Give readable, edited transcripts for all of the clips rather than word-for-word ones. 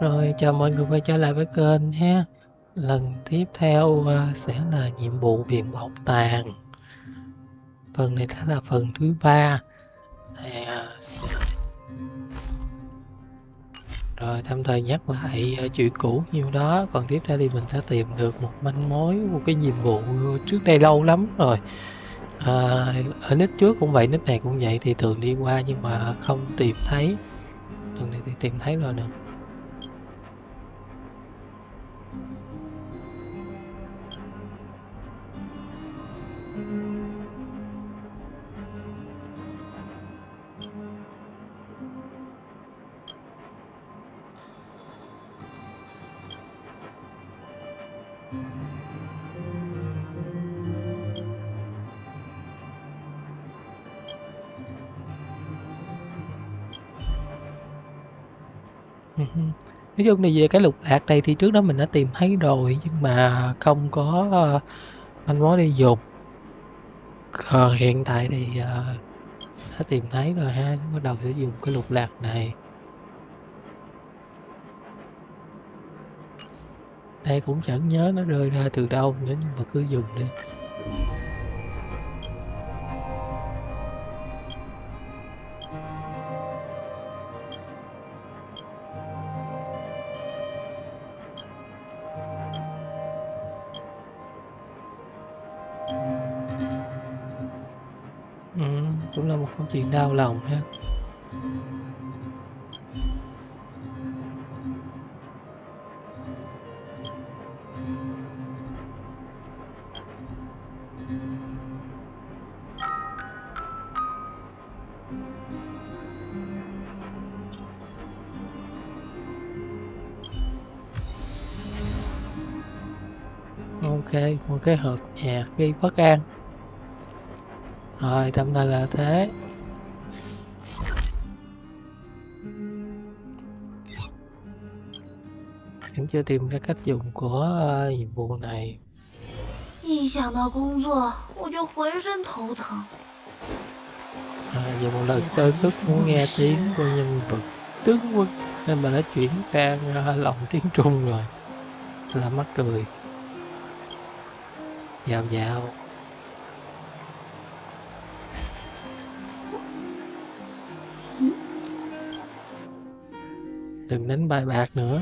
Rồi, chào mọi người quay trở lại với kênh ha. Lần tiếp theo sẽ là nhiệm vụ viện bảo tàng. Phần này sẽ là phần thứ 3. Thì, rồi tạm thời nhắc lại chuyện cũ nhiêu đó. Còn tiếp theo thì mình sẽ tìm được một manh mối, một cái nhiệm vụ trước đây lâu lắm rồi. Ở nick trước cũng vậy, nick này cũng vậy, thì thường đi qua nhưng mà không tìm thấy. Lần này thì tìm thấy rồi nè. Nói chung là về cái lục lạc này thì trước đó mình đã tìm thấy rồi, nhưng mà không có manh mối để dùng. Còn hiện tại thì đã tìm thấy rồi ha, bắt đầu sẽ dùng cái lục lạc này. Đây cũng chẳng nhớ nó rơi ra từ đâu nữa, nhưng mà cứ dùng đi. Cũng là một câu chuyện đau lòng ha. Ok, một cái hộp nhạc gây bất an. Rồi, tạm thời là thế. Vẫn chưa tìm ra cách dùng của nhiệm vụ này. 一想到工作，我就浑身头疼。Giờ một lần sơ xuất muốn nghe tiếng của nhân vật tướng quân nên mình đã chuyển sang lòng tiếng Trung rồi. Là mắc cười. Dạo dạo. Đừng đánh bài bạc nữa.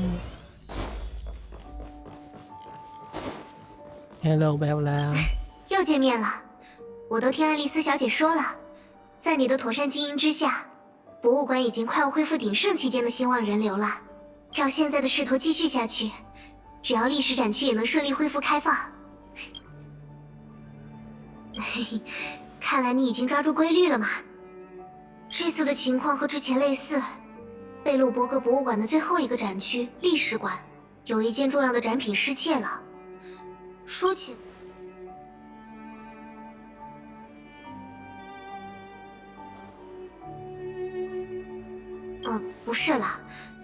Hello Bella。又见面了，我都听爱丽丝小姐说了，在你的妥善经营之下，博物馆已经快要恢复鼎盛期间的兴旺人流了。照现在的势头继续下去，只要历史展区也能顺利恢复开放。看来你已经抓住规律了嘛。这次的情况和之前类似，贝洛伯格博物馆的最后一个展区历史馆，有一件重要的展品失窃了。说起，不是了，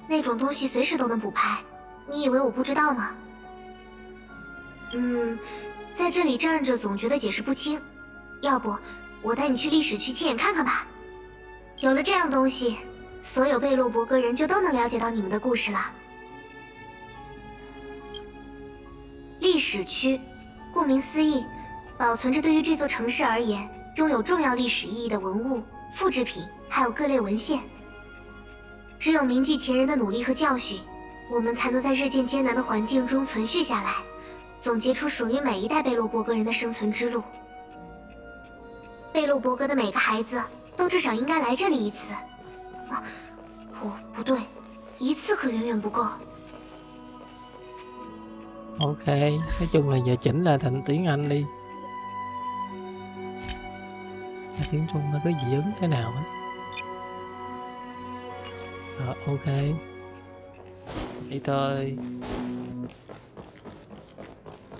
那种东西随时都能补拍，你以为我不知道吗？在这里站着总觉得解释不清，要不我带你去历史区亲眼看看吧。有了这样东西，所有贝洛伯格人就都能了解到你们的故事了。历史区，顾名思义，保存着对于这座城市而言拥有重要历史意义的文物、复制品，还有各类文献。只有铭记前人的努力和教训，我们才能在日渐艰难的环境中存续下来，总结出属于每一代贝洛伯格人的生存之路。贝洛伯格的每个孩子都至少应该来这里一次。不对，一次可远远不够。Ok, nói chung là giờ chỉnh là thành tiếng Anh đi. Tiếng Trung nó có dị ứng thế nào á. Rồi, ok. Đi thôi.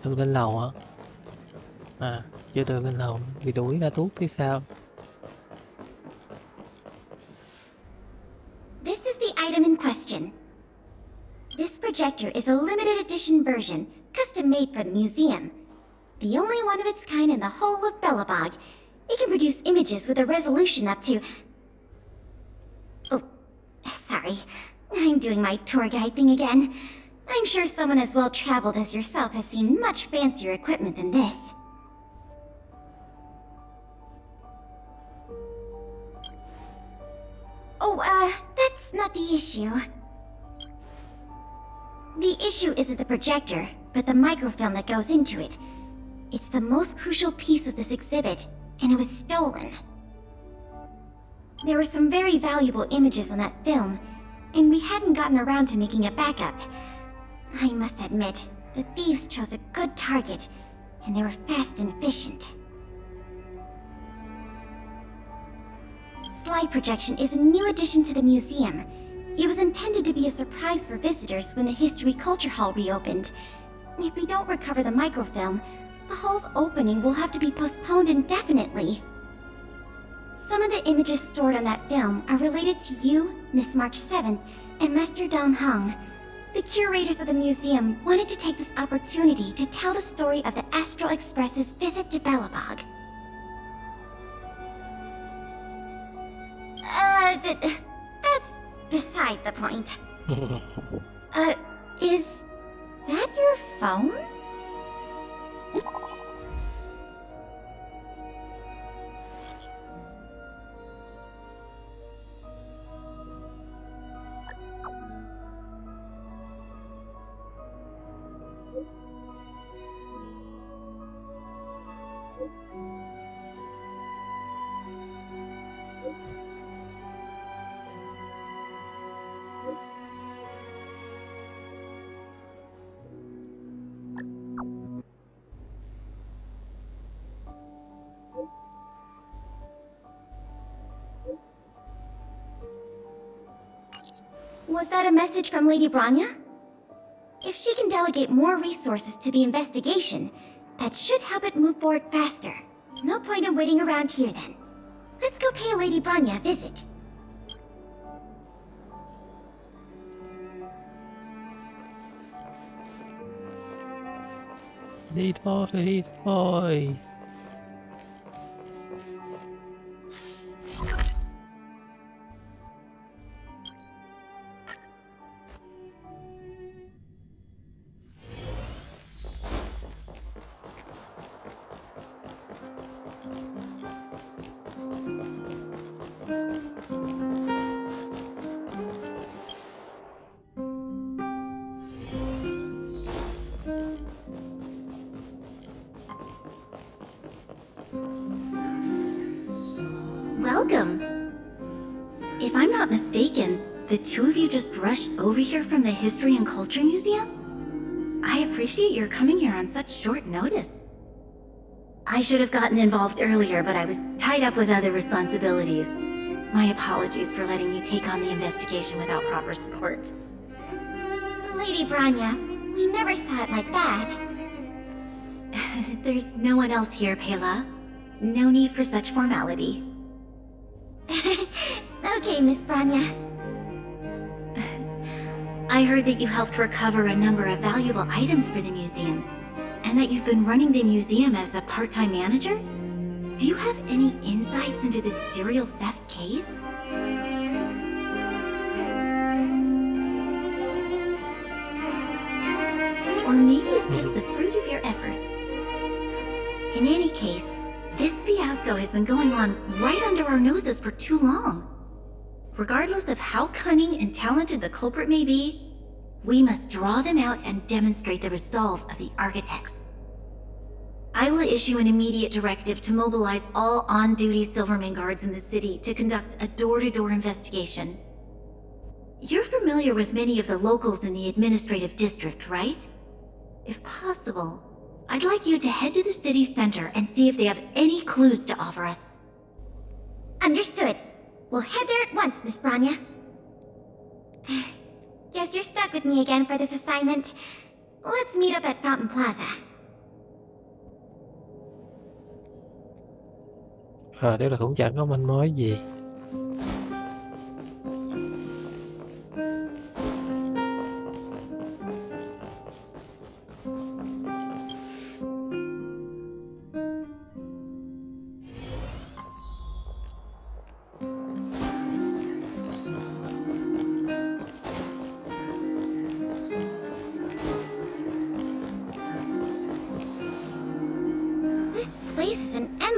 Được lên lầu hả? Chưa được lên lầu, bị đuổi ra tuốt phía sau. This is the item in question. This projector is a limited edition version, custom made for the museum. The only one of its kind in the whole of Belobog. It can produce images with a resolution up to... Oh, sorry. I'm doing my tour guide thing again. I'm sure someone as well-traveled as yourself has seen much fancier equipment than this. Oh, that's not the issue. The issue isn't the projector, but the microfilm that goes into it. It's the most crucial piece of this exhibit, and it was stolen. There were some very valuable images on that film, and we hadn't gotten around to making a backup. I must admit, the thieves chose a good target, and they were fast and efficient. Slide projection is a new addition to the museum. It was intended to be a surprise for visitors when the History Culture Hall reopened. If we don't recover the microfilm, the hall's opening will have to be postponed indefinitely. Some of the images stored on that film are related to you, Miss March 7th, and Master Don Hong. The curators of the museum wanted to take this opportunity to tell the story of the Astral Express's visit to Belobog. That's beside the point. Is that your phone? Was that a message from Lady Branya? If she can delegate more resources to the investigation, that should help it move forward faster. No point in waiting around here then. Let's go pay Lady Branya a visit. Đi thôi, đi thôi. Welcome. If I'm not mistaken, the two of you just rushed over here from the History and Culture Museum? I appreciate your coming here on such short notice. I should have gotten involved earlier, but I was tied up with other responsibilities. My apologies for letting you take on the investigation without proper support. Lady Branya, we never saw it like that. There's no one else here, Pela. No need for such formality. Okay, Miss Branya. I heard that you helped recover a number of valuable items for the museum, and that you've been running the museum as a part-time manager? Do you have any insights into this serial theft case? Or maybe it's just the fruit of your efforts. In any case, this fiasco has been going on right under our noses for too long. Regardless of how cunning and talented the culprit may be, we must draw them out and demonstrate the resolve of the architects. I will issue an immediate directive to mobilize all on-duty Silverman guards in the city to conduct a door-to-door investigation. You're familiar with many of the locals in the administrative district, right? If possible, I'd like you to head to the city center and see if they have any clues to offer us. Understood. We'll head there at once, Miss Branya. Guess you're stuck with me again for this assignment. Let's meet up at Fountain Plaza. Đấy là cũng chẳng có manh mối gì.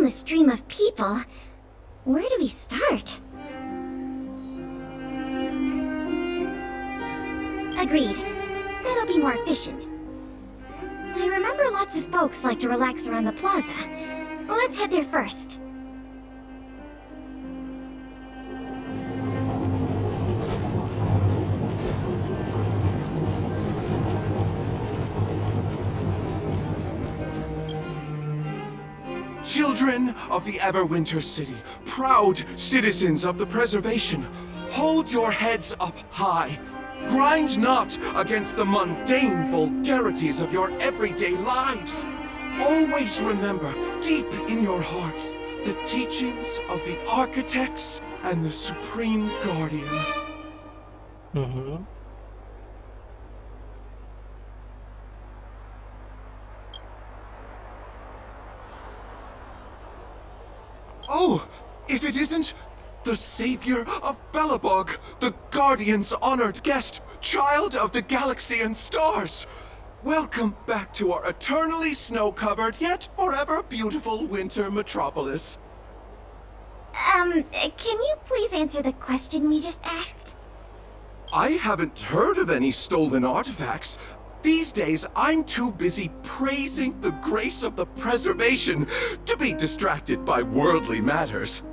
endless stream of people, where do we start? Agreed. That'll be more efficient. I remember lots of folks like to relax around the plaza. Let's head there first. Children of the Everwinter City, proud citizens of the preservation, hold your heads up high. Grind not against the mundane vulgarities of your everyday lives. Always remember, deep in your hearts, the teachings of the architects and the Supreme Guardian. Oh, if it isn't the savior of Belobog, the Guardian's honored guest, child of the galaxy and stars. Welcome back to our eternally snow-covered, yet forever beautiful winter metropolis. Can you please answer the question we just asked? I haven't heard of any stolen artifacts. These days, I'm too busy praising the grace of the preservation to be distracted by worldly matters.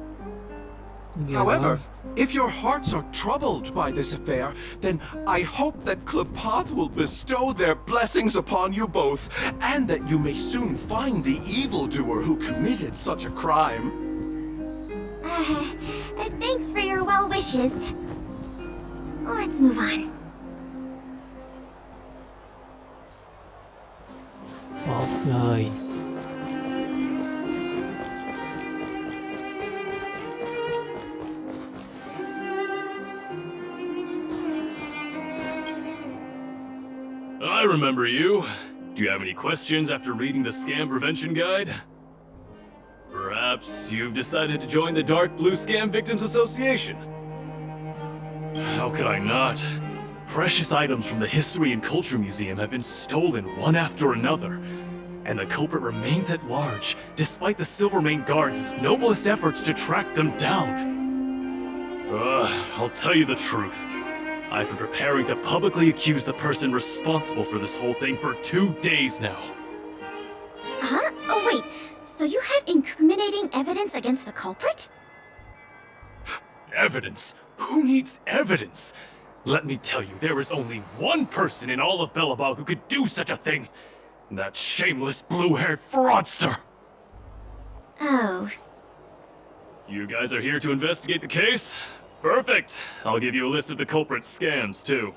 However, if your hearts are troubled by this affair, then I hope that Klapath will bestow their blessings upon you both, and that you may soon find the evildoer who committed such a crime. Thanks for your well wishes. Let's move on. Một người. I remember you. Do you have any questions after reading the Scam Prevention Guide? Perhaps you've decided to join the Dark Blue Scam Victims Association? How could I not? Precious items from the History and Culture Museum have been stolen one after another, and the culprit remains at large, despite the Silvermane Guard's noblest efforts to track them down. I'll tell you the truth. I've been preparing to publicly accuse the person responsible for this whole thing for 2 days now. Huh? Oh wait, so you have incriminating evidence against the culprit? Evidence? Who needs evidence? Let me tell you, there is only one person in all of Belobog who could do such a thing. That shameless blue-haired fraudster! Oh. You guys are here to investigate the case? Perfect! I'll give you a list of the culprit's scams, too.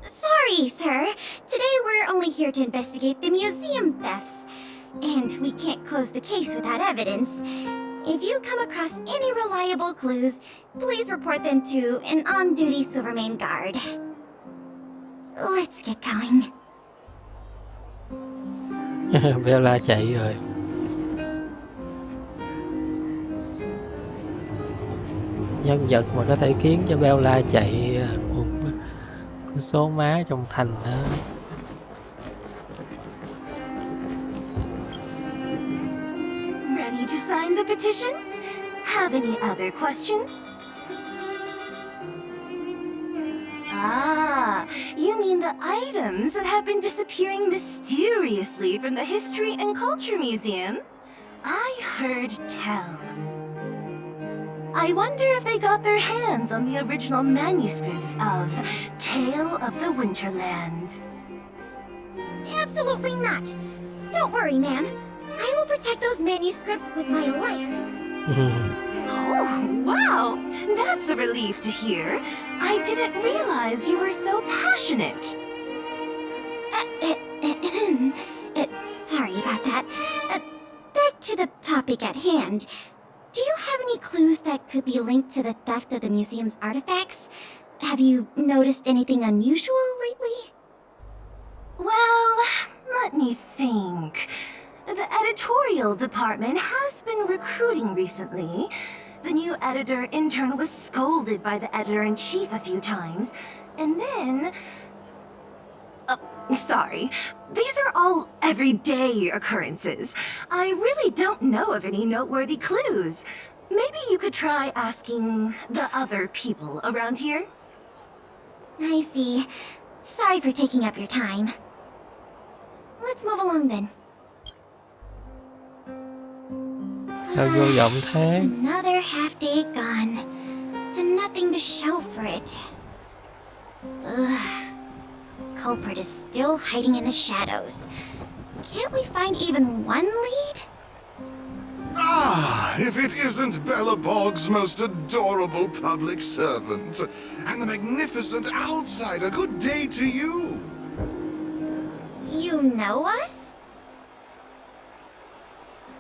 Sorry, sir. Today we're only here to investigate the museum thefts. And we can't close the case without evidence. If you come across any reliable clues, please report them to an on-duty Silvermane Guard. Let's get going. Bella chạy rồi. Nhân vật mà có thể khiến cho Bella chạy một con số má trong thành đó. Ready to sign the petition? Have any other questions? Ah, you mean the items that have been disappearing mysteriously from the History and Culture Museum? I heard tell. I wonder if they got their hands on the original manuscripts of Tale of the Winterlands. Absolutely not. Don't worry, ma'am. I will protect those manuscripts with my life. Oh, wow! That's a relief to hear. I didn't realize you were so passionate. Sorry about that. Back to the topic at hand. Do you have any clues that could be linked to the theft of the museum's artifacts? Have you noticed anything unusual lately? Well, let me think. The editorial department has been recruiting recently. The new editor-intern was scolded by the editor-in-chief a few times, and then... Sorry. These are all everyday occurrences. I really don't know of any noteworthy clues. Maybe you could try asking the other people around here? I see. Sorry for taking up your time. Let's move along then. Sao vô vọng thế? Another half day gone, and nothing to show for it. Ugh. The culprit is still hiding in the shadows. Can't we find even one lead? Ah, if it isn't Bellabog's most adorable public servant and the magnificent outsider, good day to you. You know us?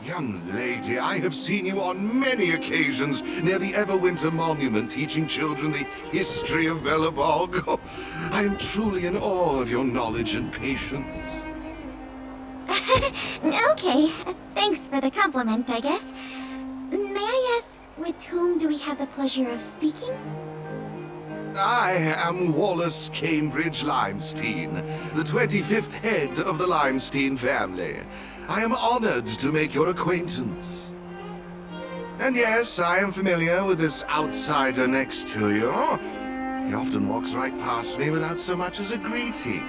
Young lady, I have seen you on many occasions near the Everwinter Monument teaching children the history of Bellabog. Oh, I am truly in awe of your knowledge and patience. Okay, thanks for the compliment, I guess. May I ask, with whom do we have the pleasure of speaking? I am Wallace Cambridge Limestein, the 25th head of the Limestein family. I am honored to make your acquaintance. And yes, I am familiar with this outsider next to you. He often walks right past me without so much as a greeting.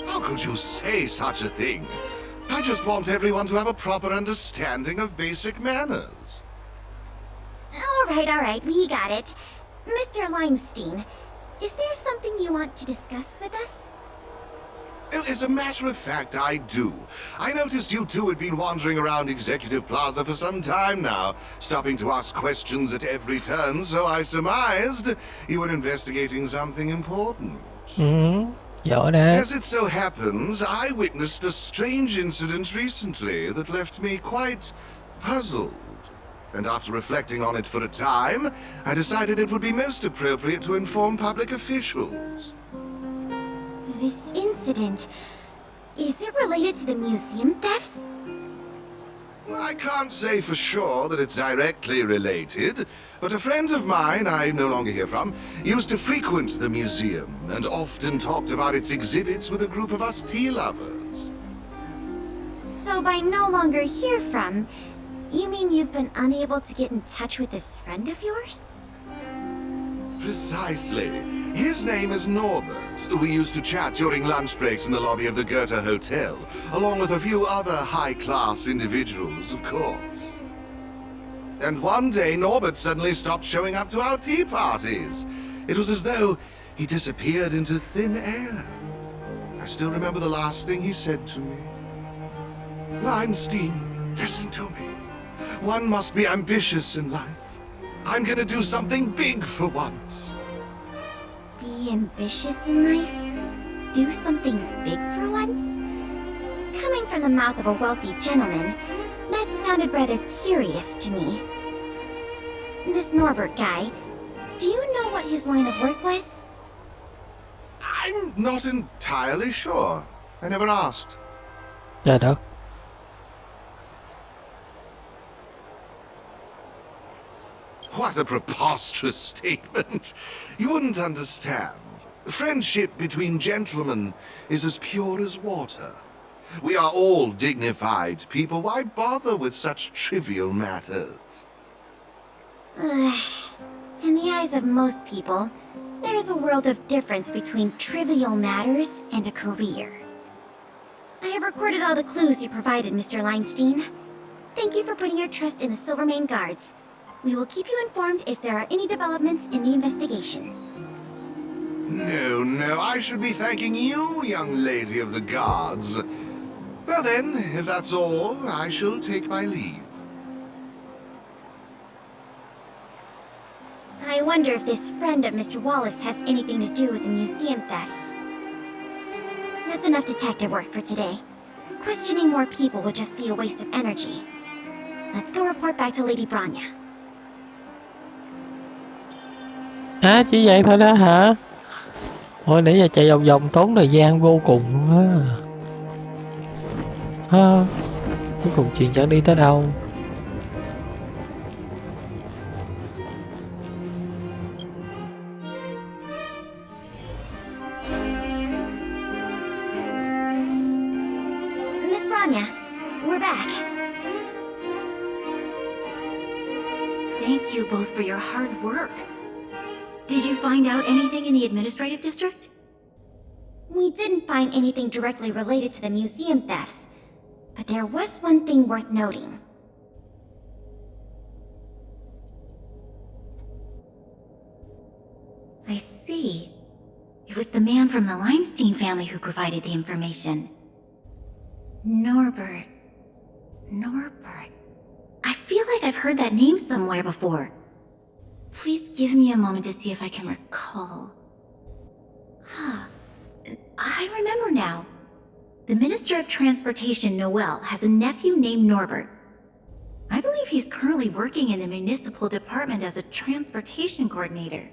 How could you say such a thing? I just want everyone to have a proper understanding of basic manners. All right, we got it. Mr. Limestein, is there something you want to discuss with us? As a matter of fact, I do. I noticed you two had been wandering around Executive Plaza for some time now, stopping to ask questions at every turn, so I surmised you were investigating something important. Giỏi đấy. As it so happens, I witnessed a strange incident recently that left me quite puzzled. And after reflecting on it for a time, I decided it would be most appropriate to inform public officials. This incident, is it related to the museum thefts? I can't say for sure that it's directly related, but a friend of mine I no longer hear from used to frequent the museum and often talked about its exhibits with a group of us tea lovers. So by no longer hear from, you mean you've been unable to get in touch with this friend of yours? Precisely. His name is Norbert. We used to chat during lunch breaks in the lobby of the Goethe Hotel, along with a few other high-class individuals, of course. And one day, Norbert suddenly stopped showing up to our tea parties. It was as though he disappeared into thin air. I still remember the last thing he said to me. Limestein, listen to me. One must be ambitious in life. I'm gonna do something big for once. Be ambitious in life? Do something big for once? Coming from the mouth of a wealthy gentleman, that sounded rather curious to me. This Norbert guy, do you know what his line of work was? I'm not entirely sure. I never asked. Trời đất. What a preposterous statement. You wouldn't understand. Friendship between gentlemen is as pure as water. We are all dignified people. Why bother with such trivial matters? In the eyes of most people, there's a world of difference between trivial matters and a career. I have recorded all the clues you provided, Mr. Limestein. Thank you for putting your trust in the Silvermane Guards. We will keep you informed if there are any developments in the investigation. No, I should be thanking you, young lady of the guards. Well then, if that's all, I shall take my leave. I wonder if this friend of Mr. Wallace has anything to do with the museum thefts. That's enough detective work for today. Questioning more people would just be a waste of energy. Let's go report back to Lady Branya. Chỉ vậy thôi đó hả? Ôi nãy giờ chạy vòng vòng tốn thời gian vô cùng luôn á. Cuối cùng chuyện chẳng đi tới đâu. for your hard work. Did you find out anything in the administrative district? We didn't find anything directly related to the museum thefts, but there was one thing worth noting. I see. It was the man from the Limestein family who provided the information. Norbert. I feel like I've heard that name somewhere before. Please give me a moment to see if I can recall. I remember now. The Minister of Transportation, Noel, has a nephew named Norbert. I believe he's currently working in the municipal department as a transportation coordinator.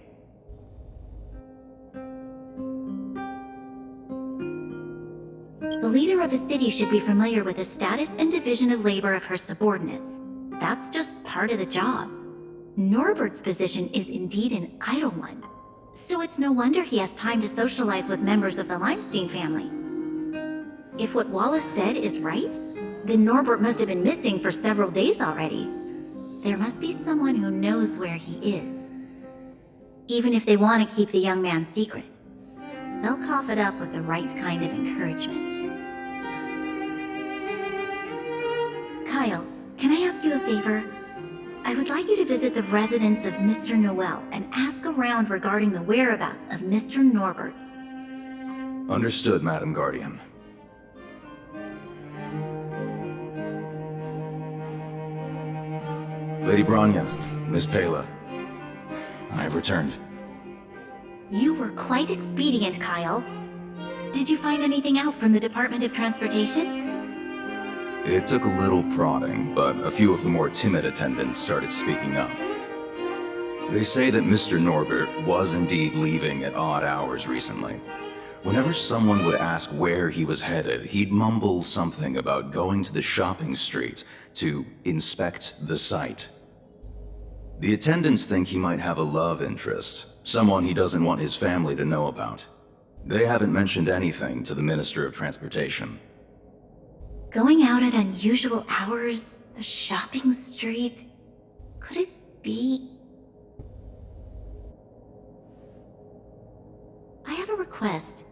The leader of a city should be familiar with the status and division of labor of her subordinates. That's just part of the job. Norbert's position is indeed an idle one, so it's no wonder he has time to socialize with members of the Limestein family. If what Wallace said is right, then Norbert must have been missing for several days already. There must be someone who knows where he is. Even if they want to keep the young man secret, they'll cough it up with the right kind of encouragement. Kyle, can I ask you a favor? I would like you to visit the residence of Mr. Noel and ask around regarding the whereabouts of Mr. Norbert. Understood, Madam Guardian. Lady Bronya, Miss Pela, I have returned. You were quite expedient, Kyle. Did you find anything out from the Department of Transportation? It took a little prodding, but a few of the more timid attendants started speaking up. They say that Mr. Norbert was indeed leaving at odd hours recently. Whenever someone would ask where he was headed, he'd mumble something about going to the shopping street to inspect the site. The attendants think he might have a love interest, someone he doesn't want his family to know about. They haven't mentioned anything to the Minister of Transportation. Going out at unusual hours, the shopping street, could it be? I have a request.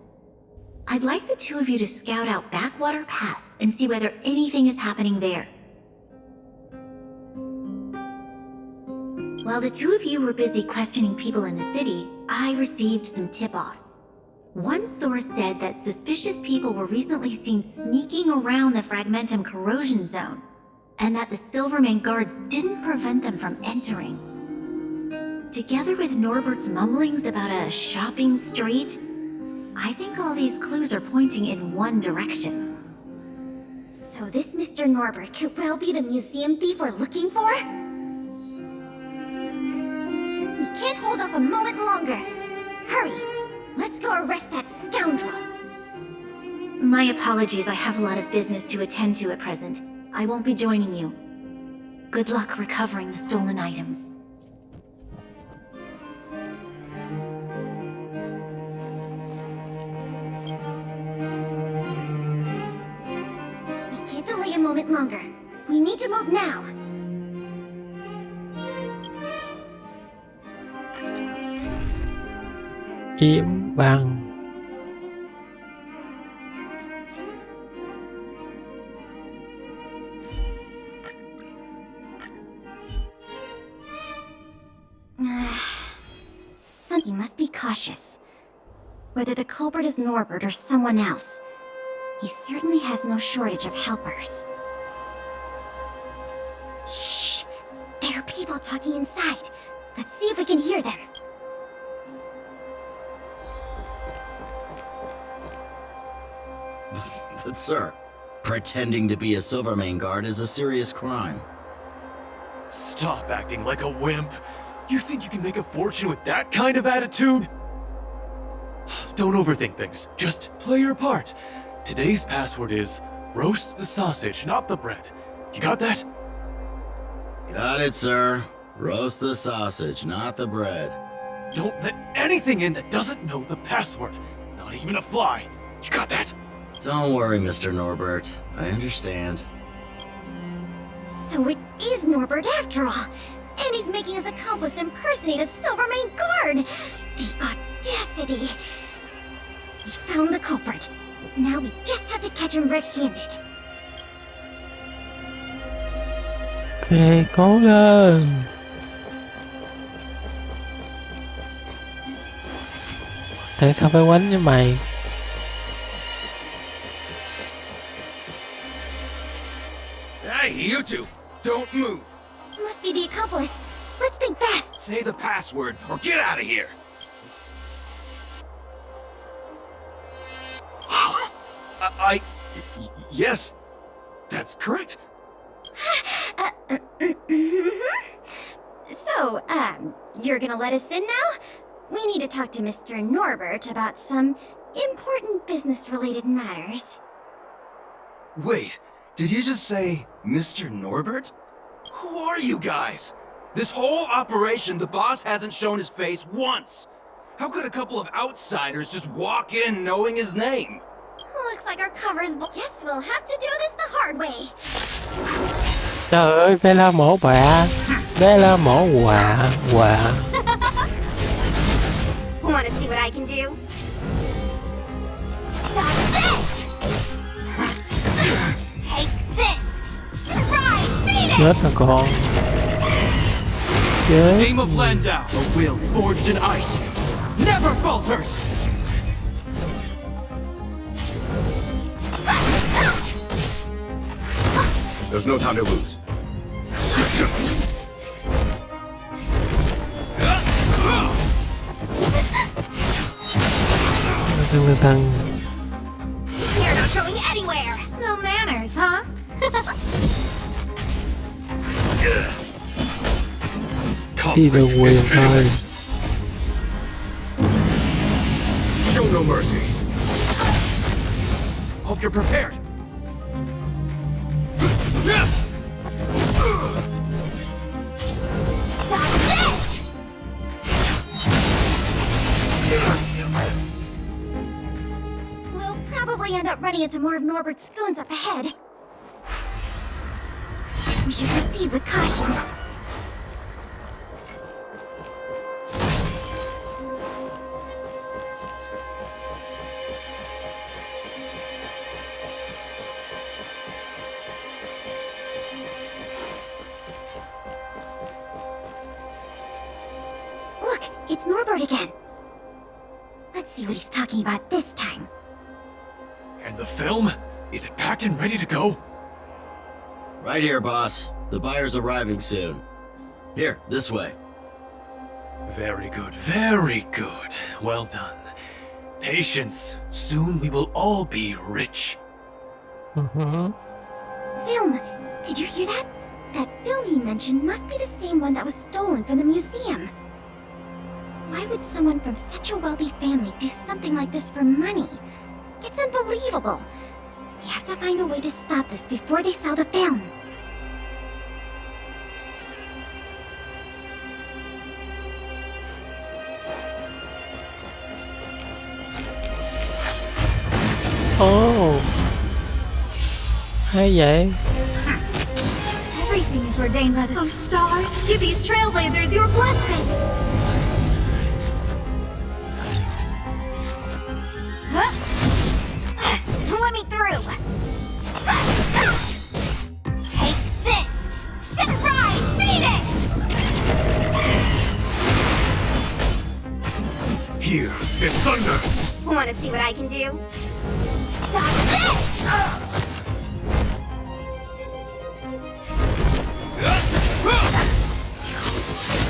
I'd like the two of you to scout out Backwater Pass and see whether anything is happening there. While the two of you were busy questioning people in the city, I received some tip-offs. One source said that suspicious people were recently seen sneaking around the Fragmentum corrosion zone, and that the Silverman guards didn't prevent them from entering. Together with Norbert's mumblings about a shopping street, I think all these clues are pointing in one direction. So this Mr. Norbert could well be the museum thief we're looking for? We can't hold off a moment longer. Hurry! Let's go arrest that scoundrel! My apologies, I have a lot of business to attend to at present. I won't be joining you. Good luck recovering the stolen items. We can't delay a moment longer. We need to move now. Kiếm bằng. You must be cautious. Whether the culprit is Norbert or someone else, he certainly has no shortage of helpers. Shh! There are people talking inside. Let's see if we can hear them. But sir, pretending to be a Silvermane guard is a serious crime. Stop acting like a wimp. You think you can make a fortune with that kind of attitude? Don't overthink things. Just play your part. Today's password is roast the sausage, not the bread. You got that? Got it, sir. Roast the sausage, not the bread. Don't let anything in that doesn't know the password. Not even a fly. You got that? Don't worry, Mr. Norbert. I understand. So it is Norbert after all. And he's making his accomplice impersonate a Silvermane guard! The audacity! We found the culprit. Now we just have to catch him red-handed. Ok, cố lên. Tại sao phải quánh với mày? Hey, you two! Don't move! Must be the accomplice. Let's think fast. Say the password or get out of here! Yes, that's correct. So, you're gonna let us in now? We need to talk to Mr. Norbert about some important business-related matters. Wait, did you just say Mr. Norbert? Who are you guys? This whole operation, the boss hasn't shown his face once. How could a couple of outsiders just walk in knowing his name? Looks like our cover's Guess we'll have to do this the hard way. Trời ơi, bé la mổ bạ. Bé la mổ quạ. Wanna see what I can do? Dodge this! Take this! Surprise! Beat it! Chết rồi con. Chết. Name of Landau, a will forged in ice, never falters! There's no time to lose. Thằng. You're not going anywhere! No manners, huh? Đi được quyền thôi. Show no mercy. Hope you're prepared. Dodge this! We'll probably end up running into more of Norbert's goons up ahead. We should proceed with caution. Look, it's Norbert again. Let's see what he's talking about this time. And the film? Is it packed and ready to go? Right here, boss. The buyer's arriving soon. Here, this way. Very good, very good. Well done. Patience. Soon we will all be rich. Film! Did you hear that? That film he mentioned must be the same one that was stolen from the museum. Why would someone from such a wealthy family do something like this for money? It's unbelievable. We have to find a way to stop this before they sell the film. Ồ. Hay vậy. Everything is ordained by the stars. Give these trailblazers your blessing. Huh? Let me through! Take this! Surprise! Venus! Here is thunder! Wanna see what I can do? Dodge this!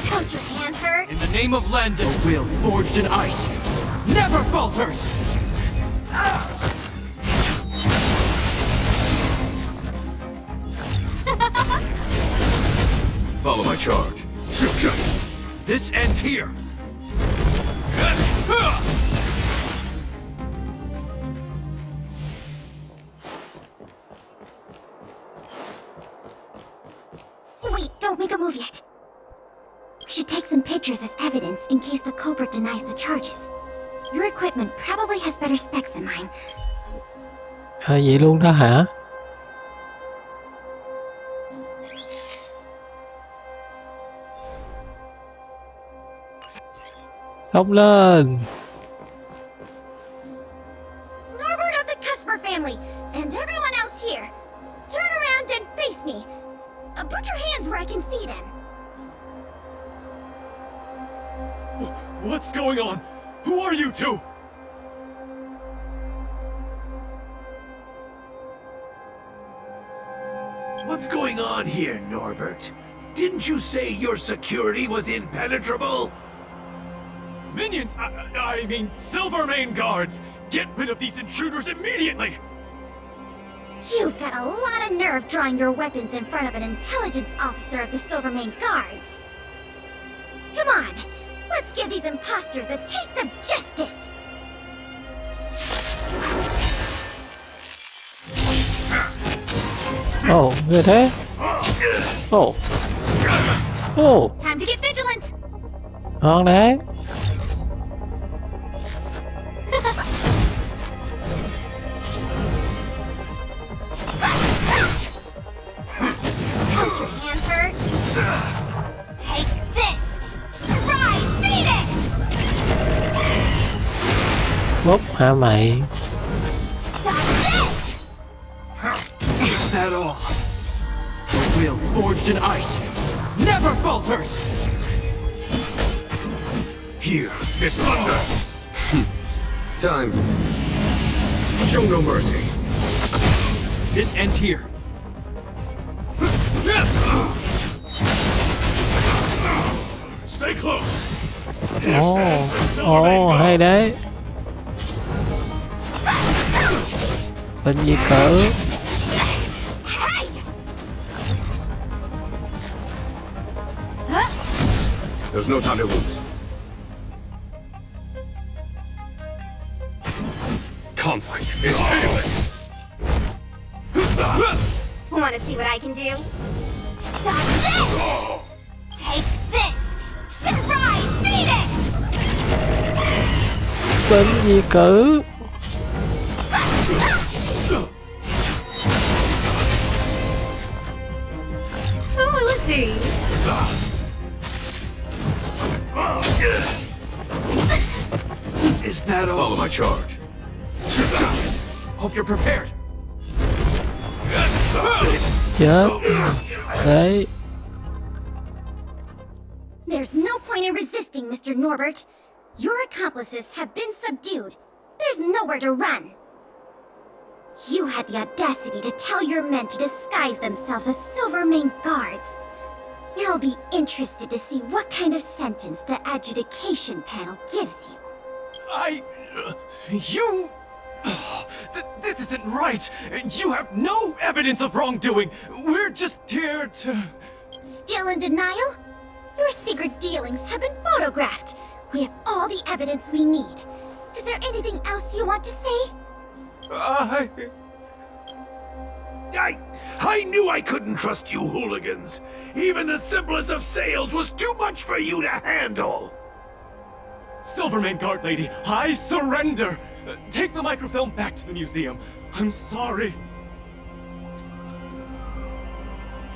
Don't your hands hurt? In the name of Landau, a will forged in ice, never falters! Follow my charge. This ends here! Wait, don't make a move yet. We should take some pictures as evidence in case the culprit denies the charges. Your equipment probably has better specs than mine. À, vậy luôn đó hả? Xông lên. Norbert of the Cusper family, and everyone else here, turn around and face me. Put your hands where I can see them. What's going on? Who are you two? What's going on here, Norbert? Didn't you say your security was impenetrable? Minions! I mean, Silvermane guards! Get rid of these intruders immediately! You've got a lot of nerve drawing your weapons in front of an intelligence officer of the Silvermane Guards. Come on, let's give these imposters a taste of justice. Ồ, ghê thế. Ồ. Ồ, Time to get vigilant. ngon đấy. Don't your hands hurt? Take this! Surprise Venus! Bốc hả mày. Dodge this! Is that all? The will forged in ice never falters! Here is thunder! Time. Show no mercy. This ends here. Stay close! Ồ, hay đấy. Bên gì cỡ. There's no time to lose. Conflict is painless. Want to see what I can do? Dodge this! Take this! Surprise Venus! Bên gì cỡ. Oh, let's see. Is that all? Follow my charge. Hope you're prepared. Chết. Đấy. There's no point in resisting, Mr. Norbert. Your accomplices have been subdued. There's nowhere to run. You had the audacity to tell your men to disguise themselves as Silvermane guards. I'll be interested to see what kind of sentence the adjudication panel gives you. You... This isn't right! You have no evidence of wrongdoing! We're just here to... Still in denial? Your secret dealings have been photographed. We have all the evidence we need. Is there anything else you want to say? I knew I couldn't trust you hooligans. Even the simplest of sales was too much for you to handle. Silvermane Guard Lady, I surrender! Take the microfilm back to the museum. I'm sorry.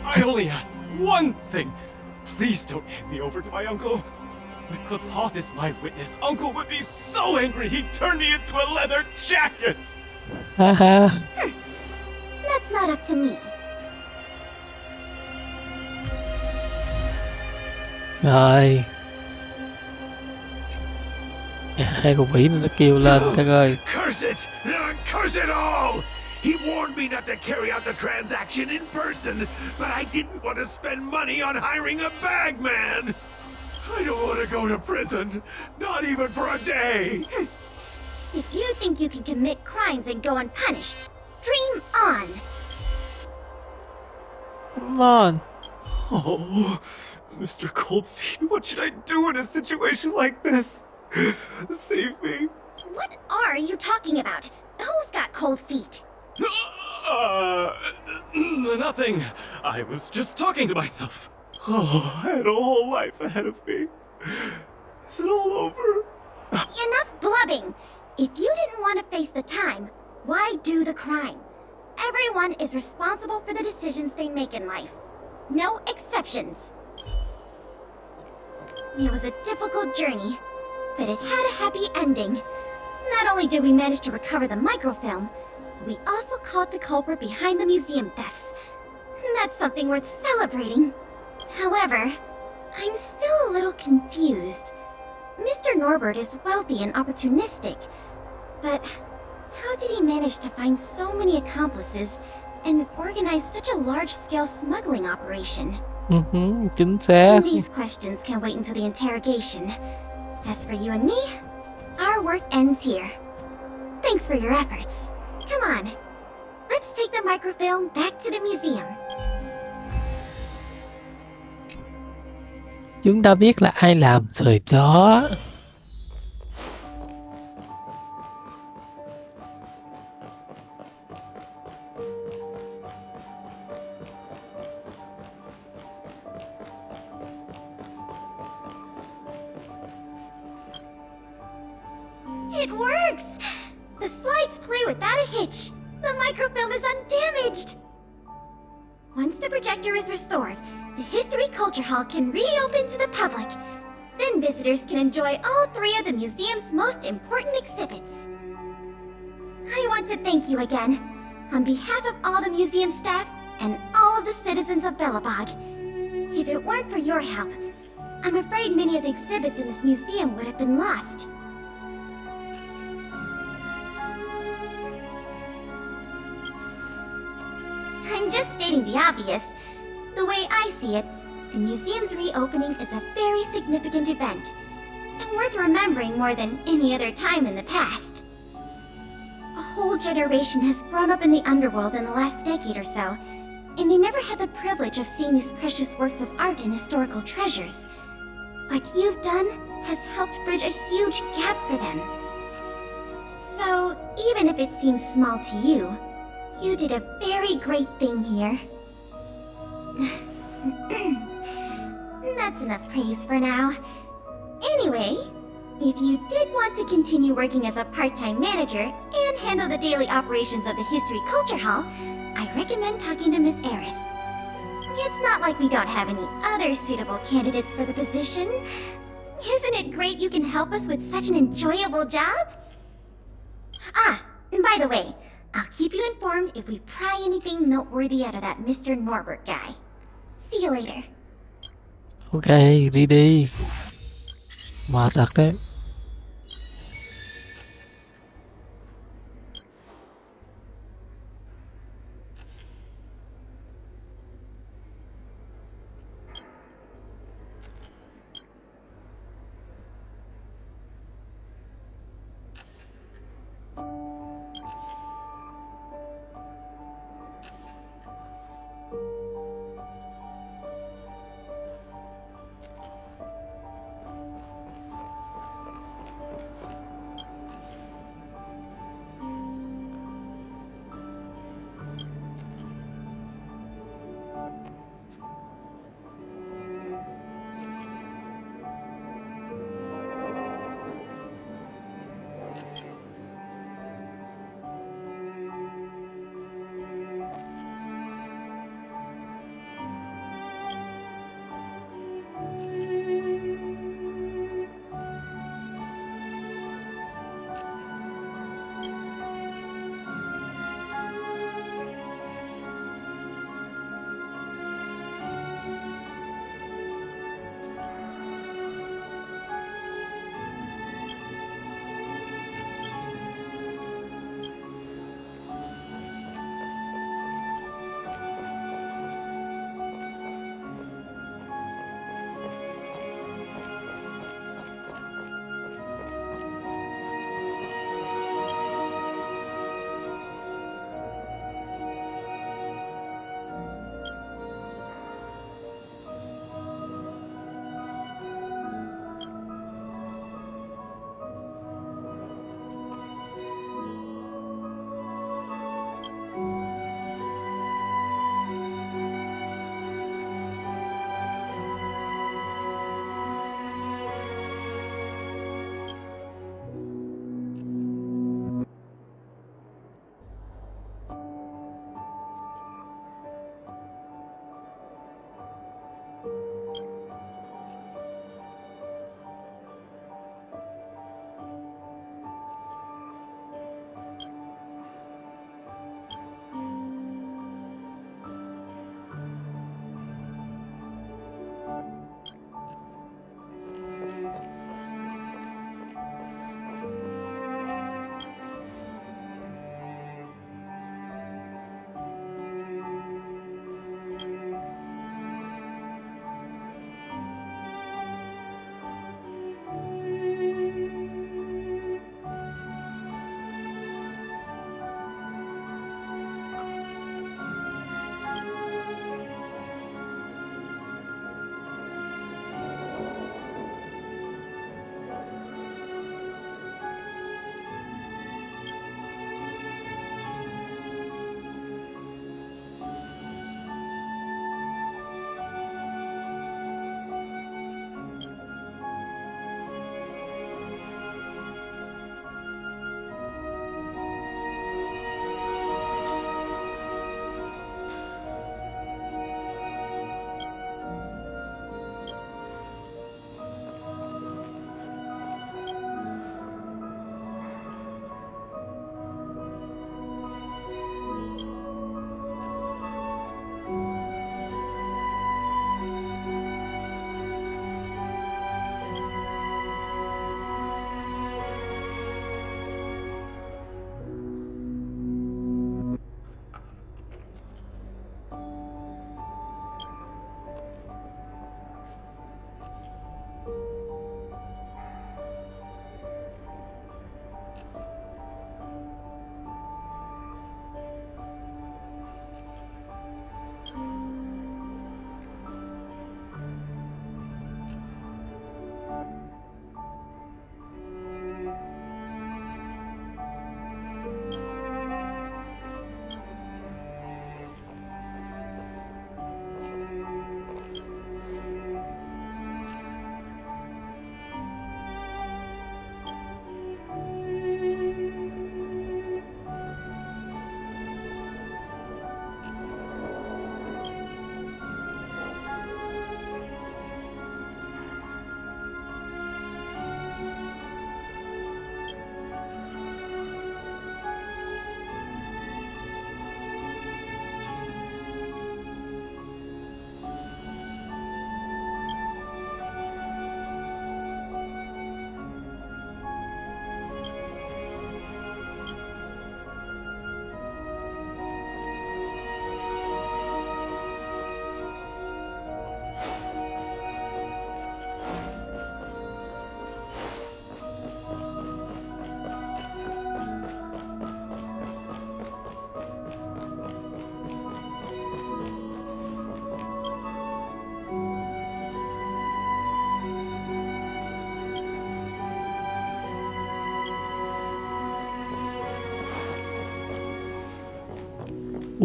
I only ask one thing. Please don't hand me over to my uncle. With Klapoth as my witness, Uncle would be so angry he'd turn me into a leather jacket! Haha. That's not up to me. Rồi. Hai con quỷ nó kêu lên các ơi. Curse it! Curse it all! He warned me not to carry out the transaction in person, but I didn't want to spend money on hiring a bagman! I don't want to go to prison, not even for a day! If you think you can commit crimes and go unpunished, dream on! Come on. Oh, Mr. Cold Feet, what should I do in a situation like this? Save me. What are you talking about? Who's got cold feet? Nothing. I was just talking to myself. Oh, I had a whole life ahead of me. Is it all over? Enough blubbing! If you didn't want to face the time, why do the crime? Everyone is responsible for the decisions they make in life. No exceptions. It was a difficult journey, that it had a happy ending. Not only did we manage to recover the microfilm, we also caught the culprit behind the museum thefts. That's something worth celebrating. However, I'm still a little confused. Mr. Norbert is wealthy and opportunistic, but how did he manage to find so many accomplices and organize such a large-scale smuggling operation? Chính xác. These questions can wait until the interrogation. As for you and me, our work ends here. Thanks for your efforts. Come on, let's take the microfilm back to the museum. Chúng ta biết là ai làm rồi đó. It works! The slides play without a hitch. The microfilm is undamaged. Once the projector is restored, the History Culture Hall can reopen to the public. Then visitors can enjoy all 3 of the museum's most important exhibits. I want to thank you again, on behalf of all the museum staff and all of the citizens of Belobog. If it weren't for your help, I'm afraid many of the exhibits in this museum would have been lost. I'm just stating the obvious. The way I see it, the museum's reopening is a very significant event, and worth remembering more than any other time in the past. A whole generation has grown up in the underworld in the last decade or so, and they never had the privilege of seeing these precious works of art and historical treasures. What you've done has helped bridge a huge gap for them. So, even if it seems small to you, you did a very great thing here. That's enough praise for now. Anyway, if you did want to continue working as a part-time manager and handle the daily operations of the History Culture Hall, I recommend talking to Miss Eris. It's not like we don't have any other suitable candidates for the position. Isn't it great you can help us with such an enjoyable job? Ah, and by the way, I'll keep you informed if we pry anything noteworthy out of that Mr. Norbert guy. See you later. Ok, đi. Mệt thật đấy.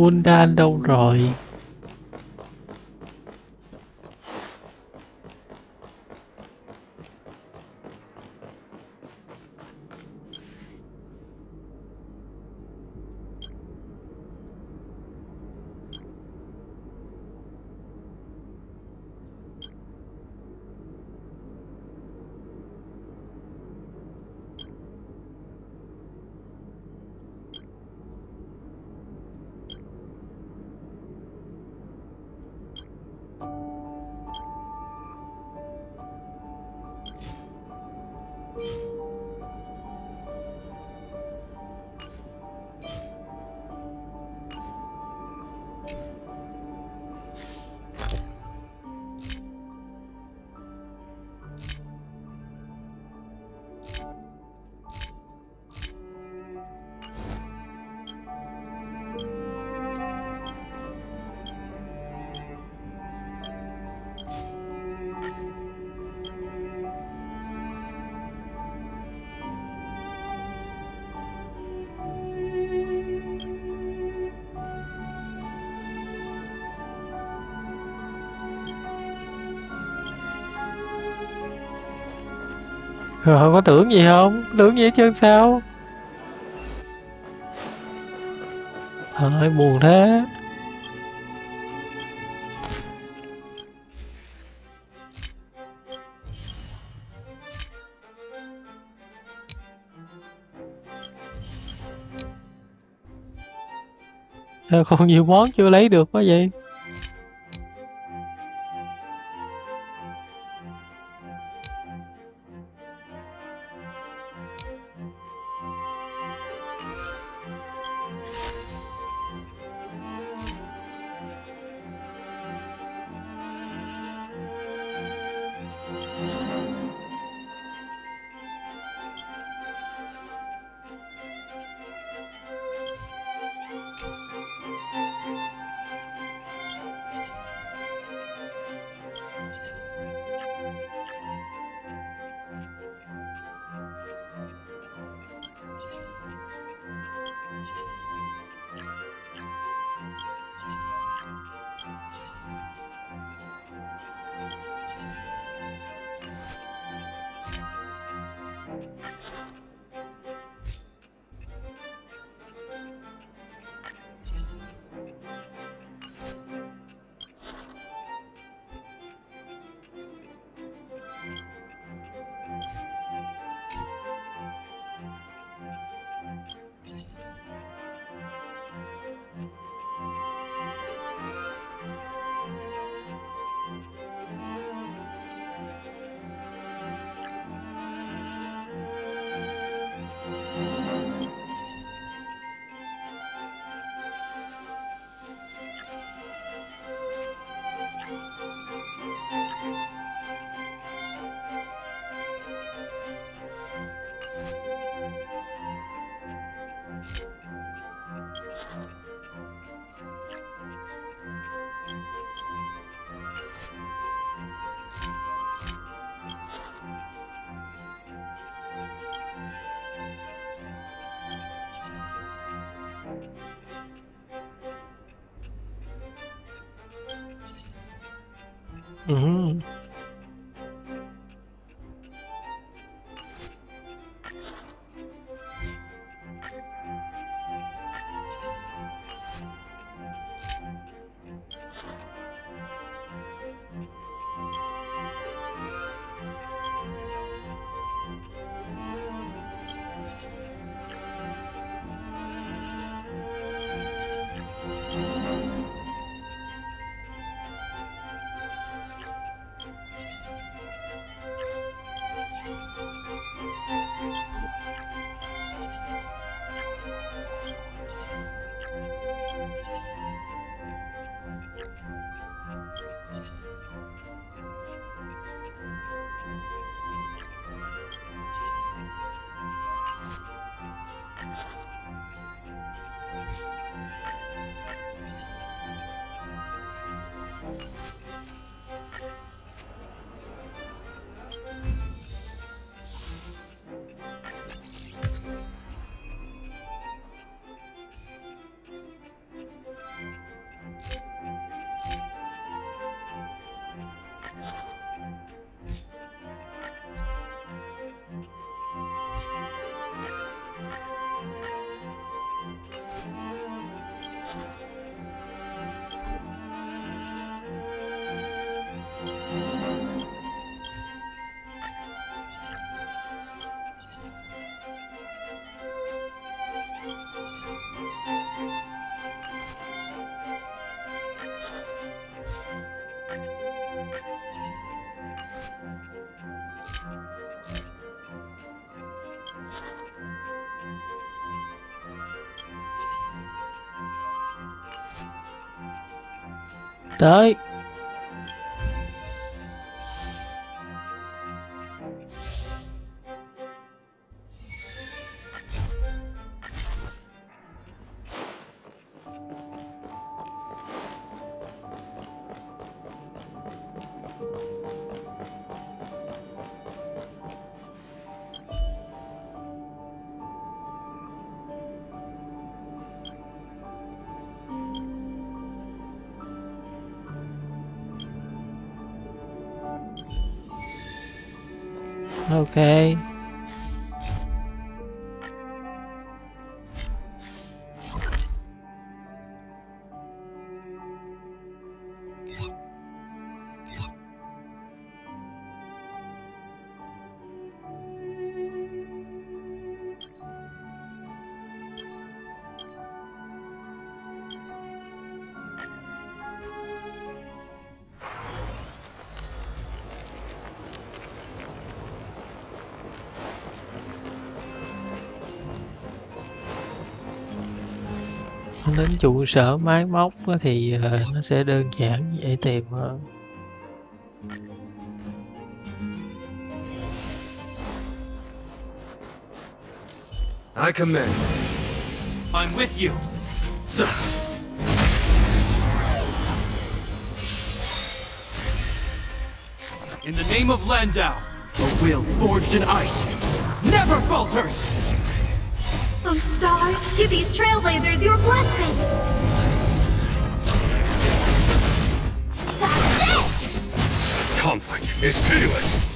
Undan đâu rồi? Rồi có tưởng gì không? Tưởng gì hết trơn sao? Thôi buồn thế. Còn nhiều món chưa lấy được quá vậy. Ừ. tới. Ok. Đến trụ sở máy móc thì nó sẽ đơn giản dễ tìm hơn. I command. I'm with you. Sir. In the name of Landau. A will forged in ice never falters! Oh, stars, give these trailblazers your blessing! That's this! Conflict is pitiless!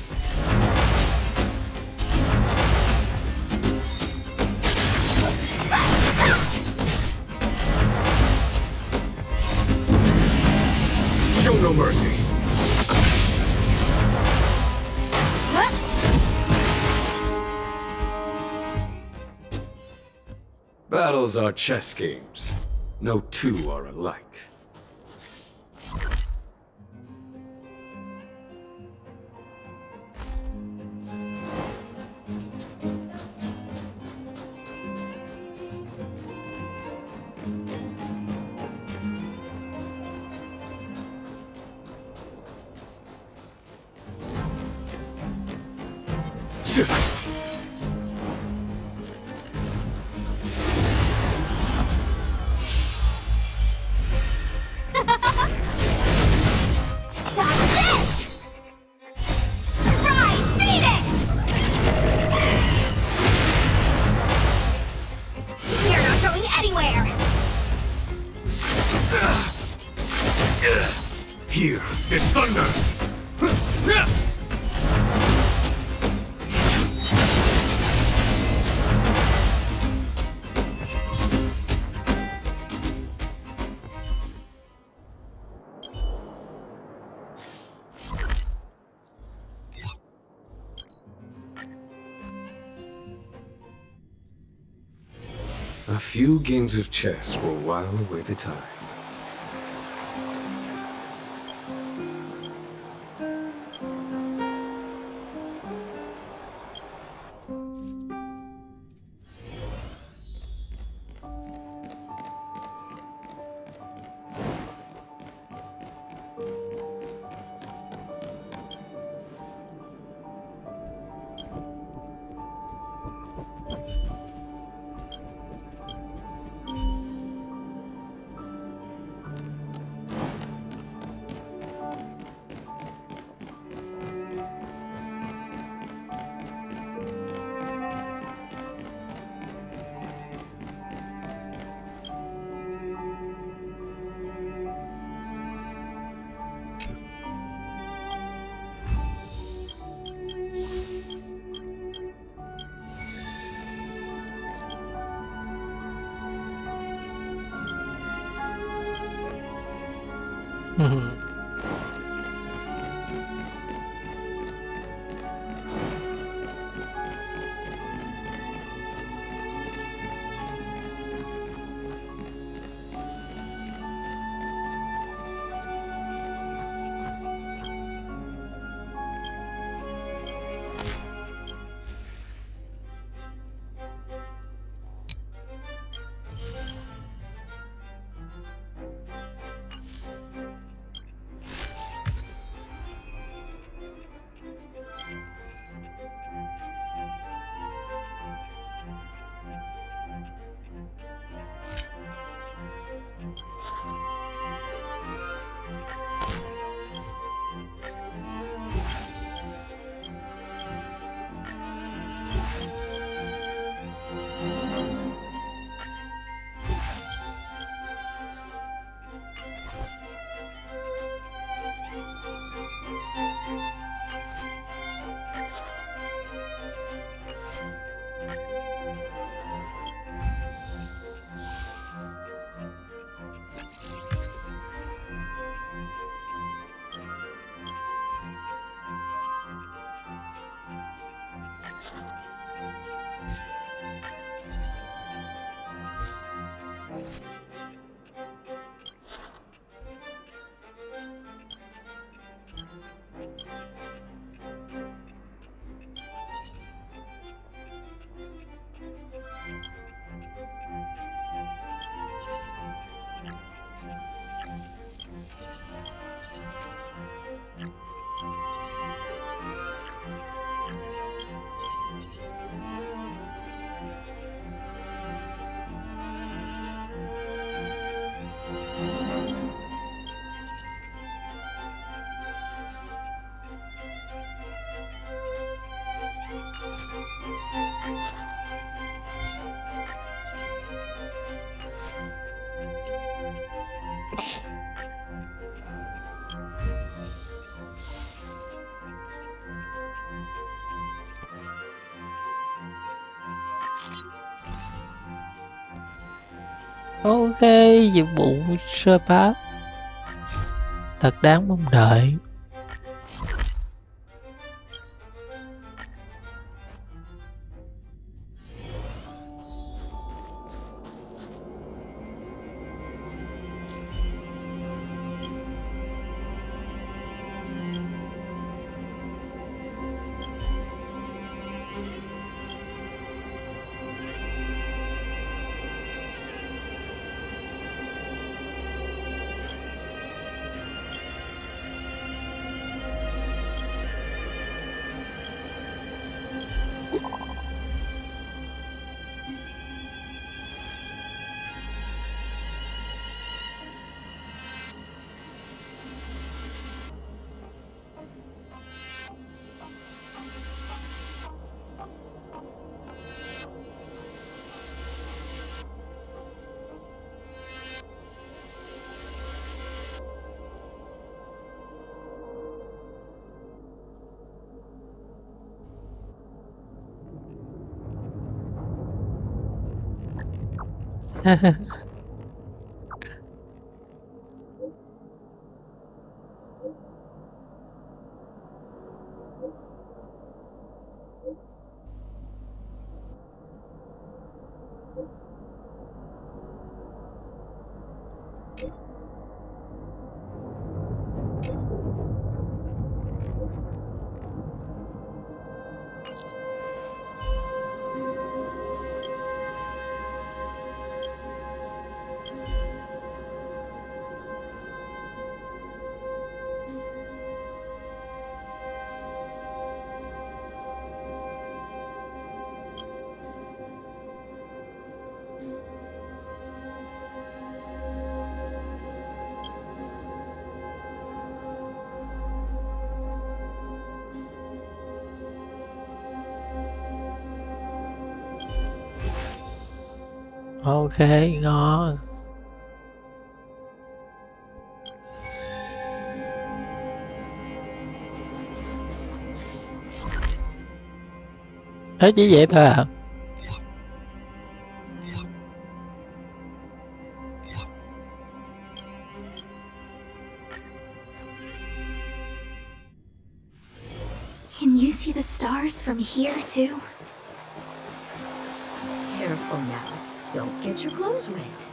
Show no mercy! Battles are chess games. No two are alike. Here is thunder! A few games of chess will while away the time. Ok, nhiệm vụ surpass thật đáng mong đợi. Ok, ngon. Thế chỉ vậy thôi à? Can you see the stars from here too? Careful now. Don't get your clothes wet.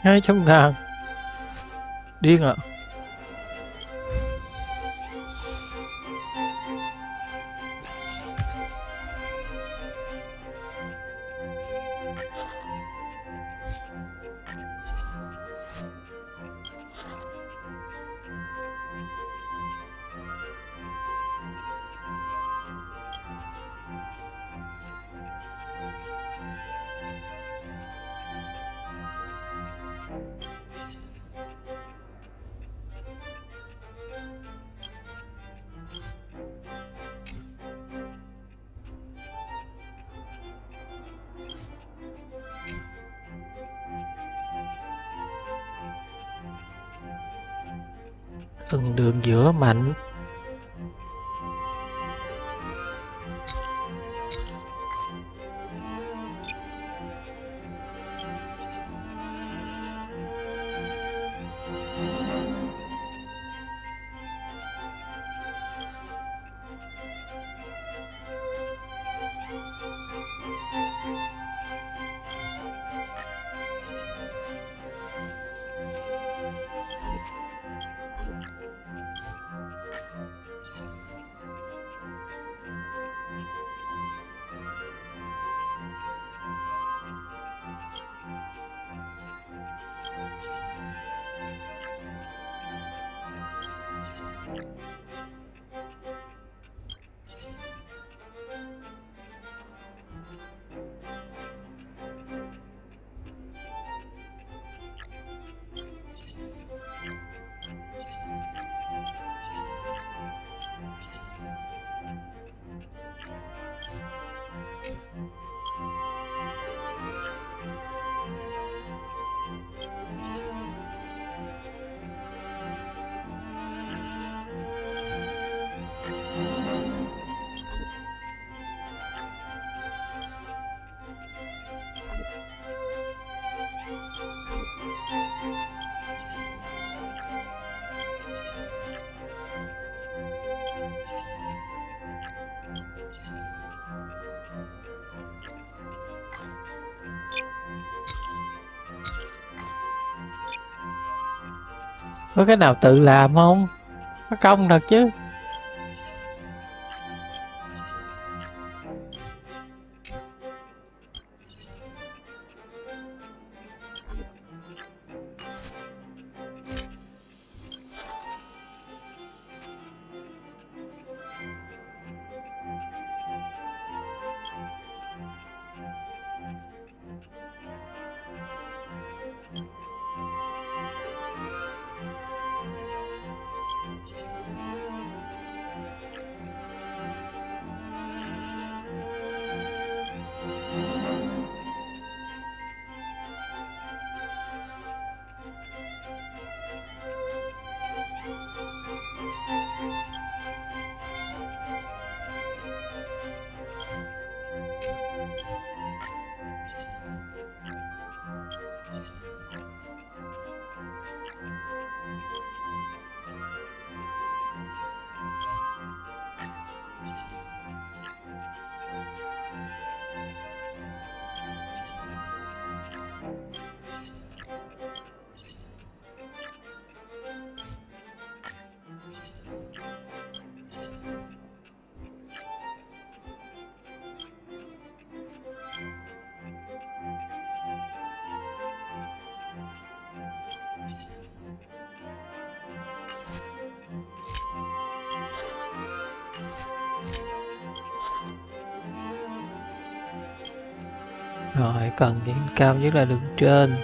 Hai trăm ngàn. Điên à? Cần đường giữa mạnh. Có cái nào tự làm không? Có công thật chứ. Rồi, cần điểm cao nhất là đường trên.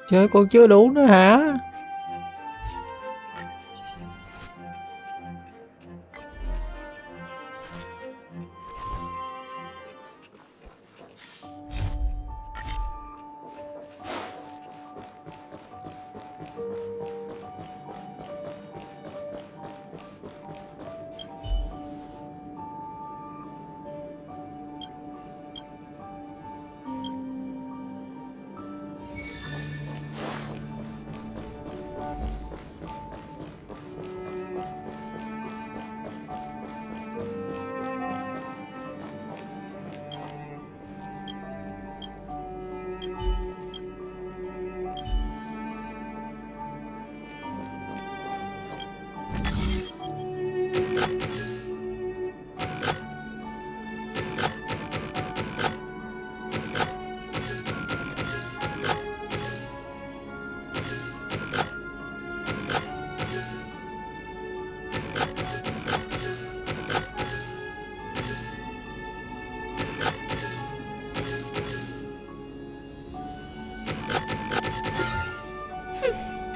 Trời, còn chưa đủ nữa hả?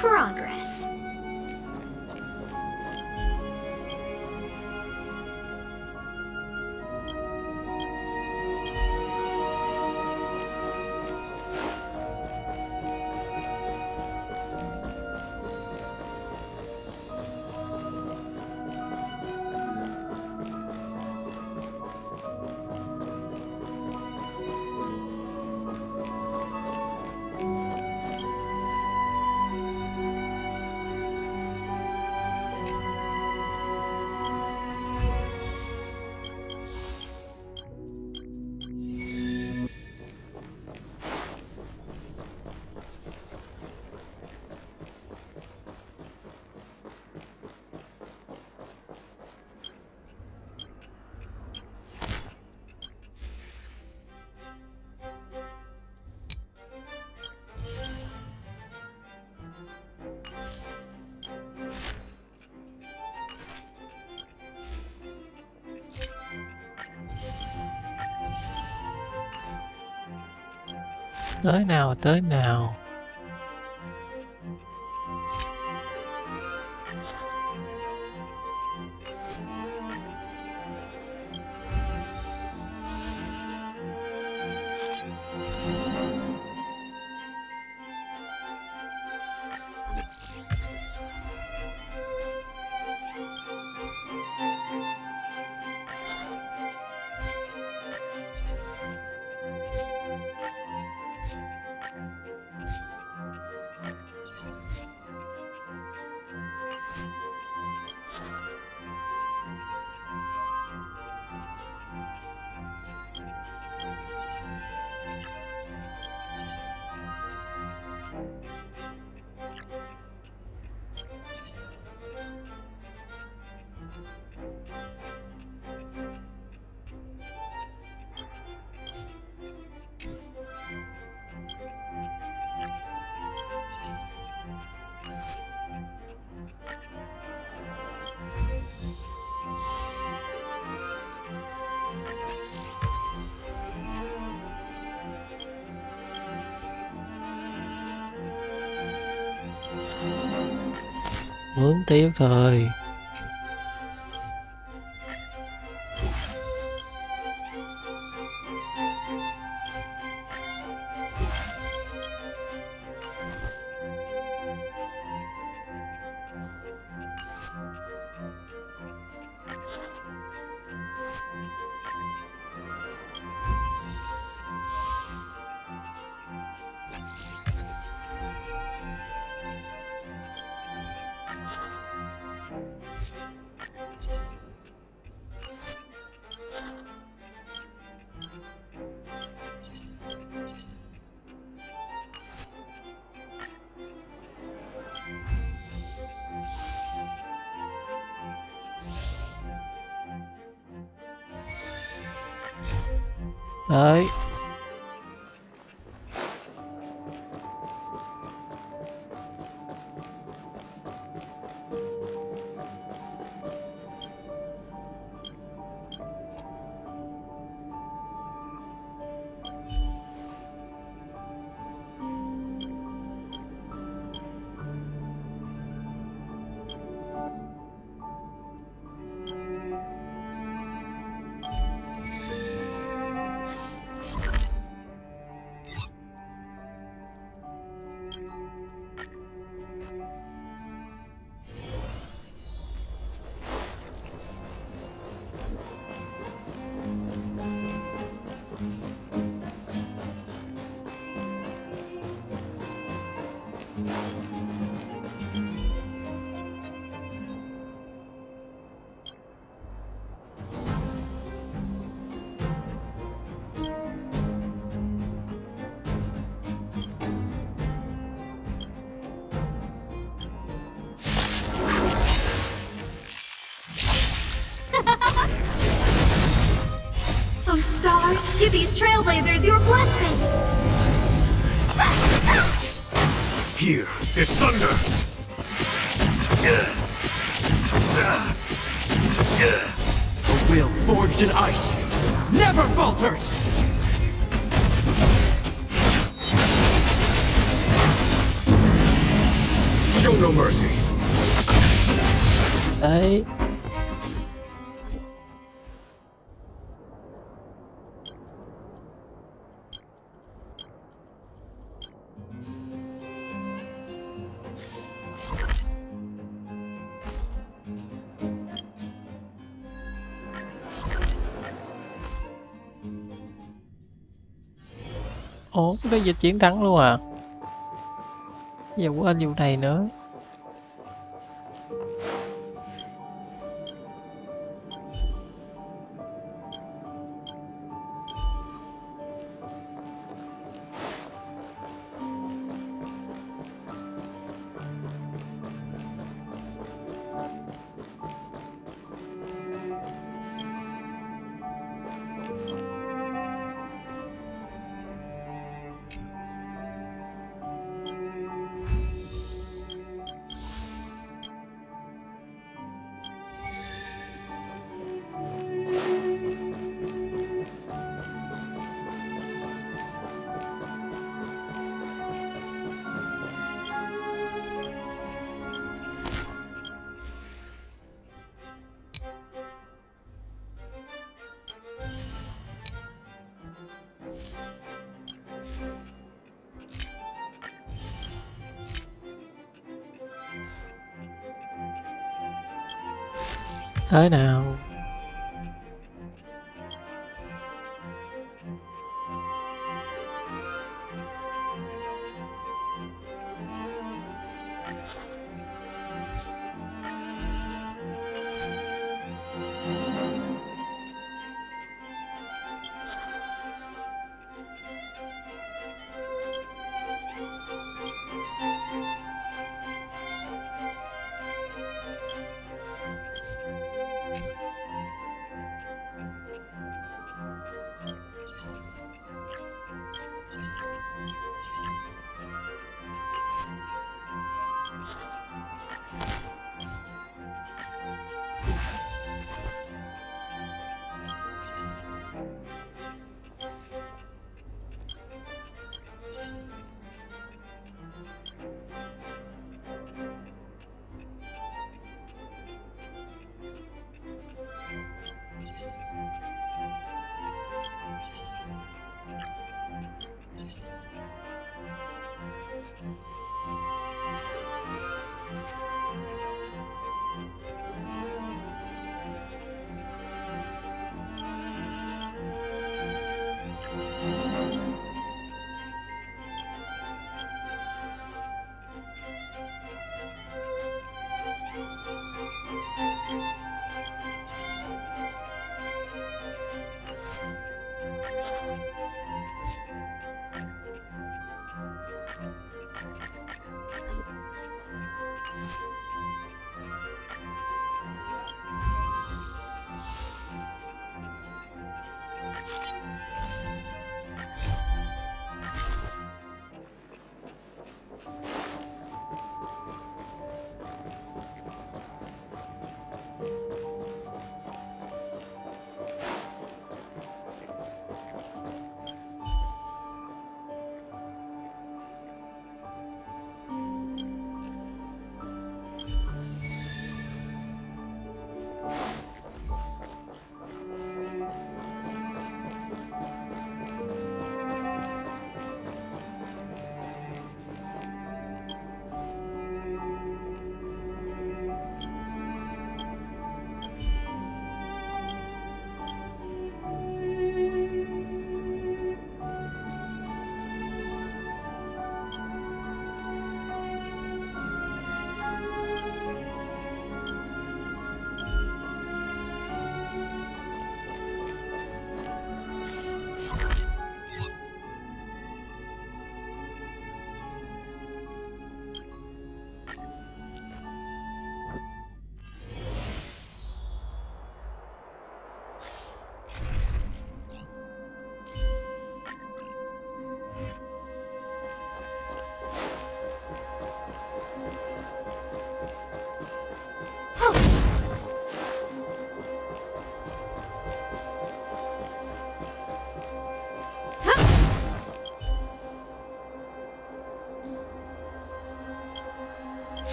Progress. Tới nào tới nào. Mướn tiếp thôi. Tới. Oh, stars, give these trailblazers your blessing! Here is thunder! A will forged in ice never falters! Show no mercy! Đấy. Ủa, cái dịch chiến thắng luôn à? Giờ quên vụ này nữa. Tới nào.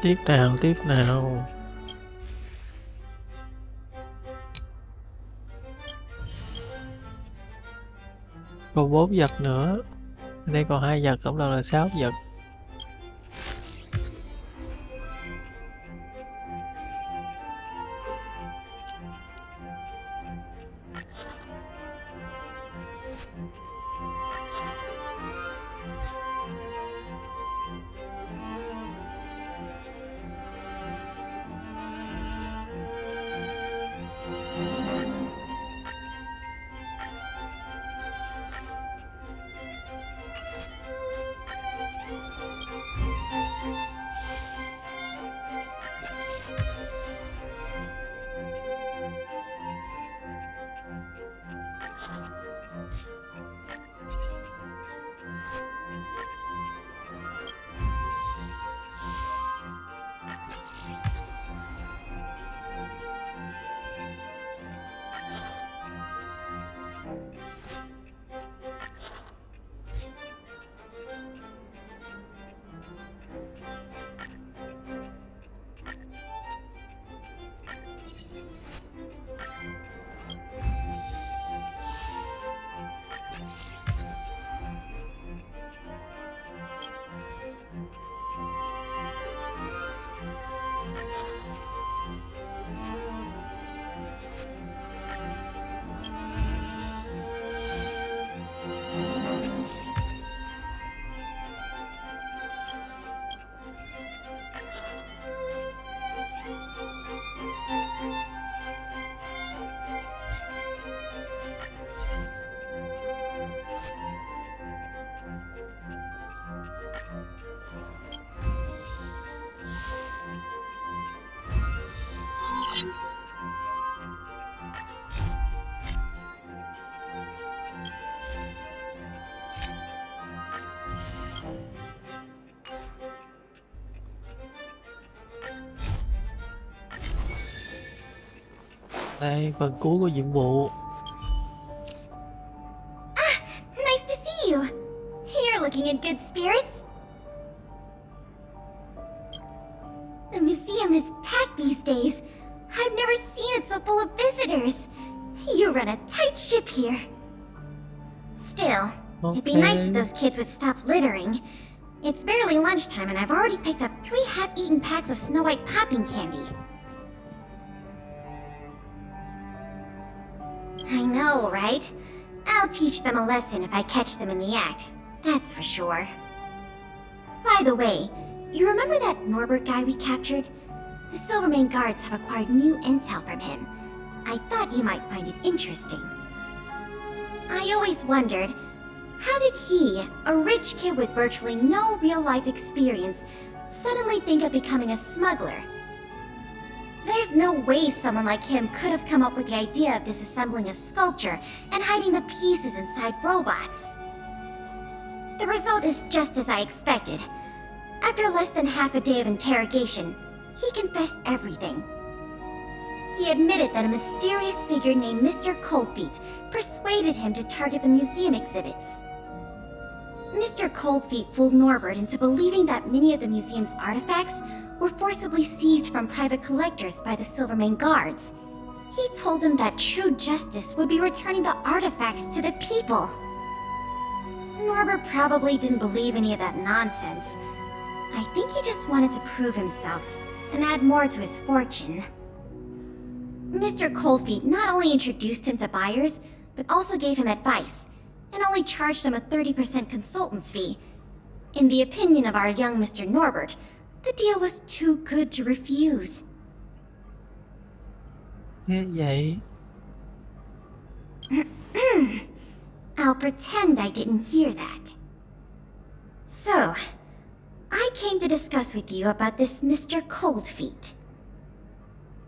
Tiếp nào, tiếp nào. Còn 4 vật nữa. Ở đây còn 2 vật, tổng cộng là 6 vật. Đây, phần cuối của nhiệm vụ. Nice to see you. You're looking in good spirits. The museum is packed these days. I've never seen it so full of visitors. You run a tight ship here. Still, it'd be nice if those kids would stop littering. It's barely lunchtime and I've already picked up 3 half-eaten packs of Snow White popping candy. I know, right? I'll teach them a lesson if I catch them in the act. That's for sure. By the way, you remember that Norbert guy we captured? The Silvermane guards have acquired new intel from him. I thought you might find it interesting. I always wondered, how did he, a rich kid with virtually no real-life experience, suddenly think of becoming a smuggler? There's no way someone like him could have come up with the idea of disassembling a sculpture and hiding the pieces inside robots. The result is just as I expected. After less than half a day of interrogation, he confessed everything. He admitted that a mysterious figure named Mr. Coldfeet persuaded him to target the museum exhibits. Mr. Coldfeet fooled Norbert into believing that many of the museum's artifacts were forcibly seized from private collectors by the Silvermane guards. He told him that true justice would be returning the artifacts to the people. Norbert probably didn't believe any of that nonsense. I think he just wanted to prove himself and add more to his fortune. Mr. Coldfeet not only introduced him to buyers, but also gave him advice, and only charged him a 30% consultant's fee. In the opinion of our young Mr. Norbert, the deal was too good to refuse. Nghe vậy. I'll pretend I didn't hear that. So, I came to discuss with you about this Mr. Coldfeet.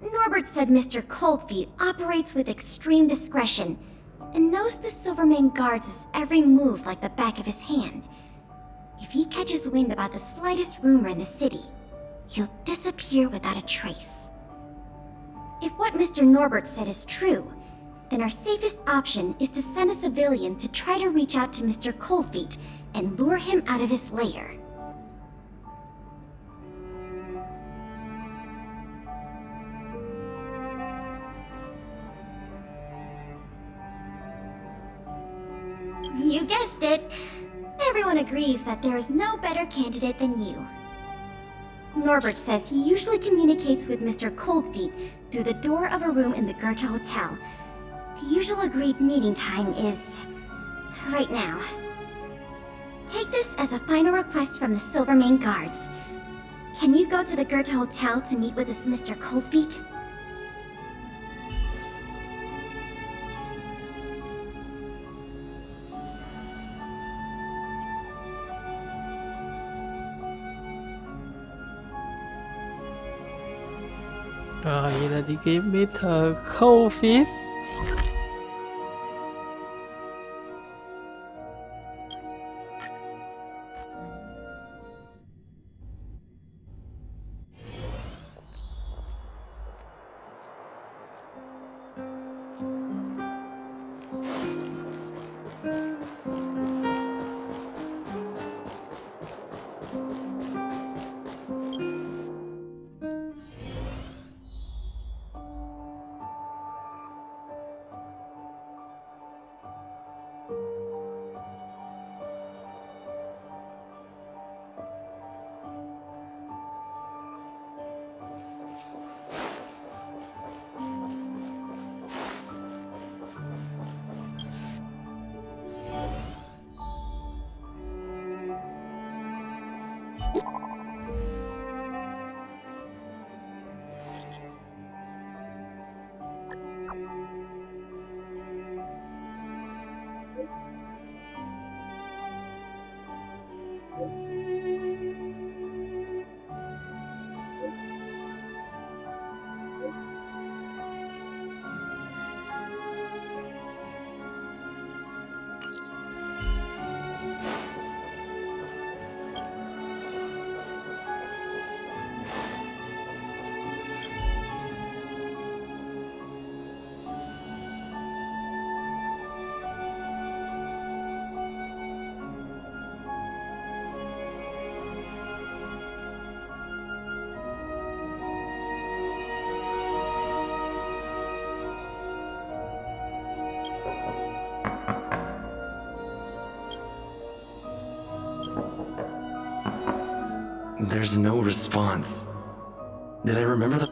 Norbert said Mr. Coldfeet operates with extreme discretion and knows the Silvermane guards' every move like the back of his hand. If he catches wind about the slightest rumor in the city, he'll disappear without a trace. If what Mr. Norbert said is true, then our safest option is to send a civilian to try to reach out to Mr. Coldfeet and lure him out of his lair. it, everyone agrees that there is no better candidate than you. Norbert says he usually communicates with Mr. Coldfeet through the door of a room in the Goethe Hotel. The usual agreed meeting time is right now. Take this as a final request from the Silvermane Guards. Can you go to the Goethe Hotel to meet with this Mr. Coldfeet? Rồi vậy là đi kiếm Mr. Coldfeet. There's no response. Did I remember the...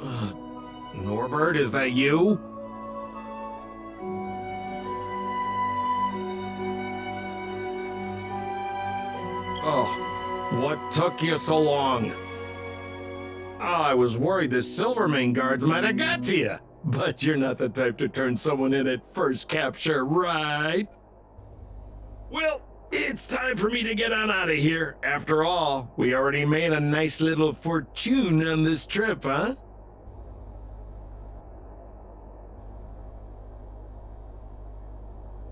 Norbert, is that you? Oh, what took you so long? I was worried the Silvermane Guards might have got to you. But you're not the type to turn someone in at first capture, right? Well, it's time for me to get on out of here. After all, we already made a nice little fortune on this trip, huh?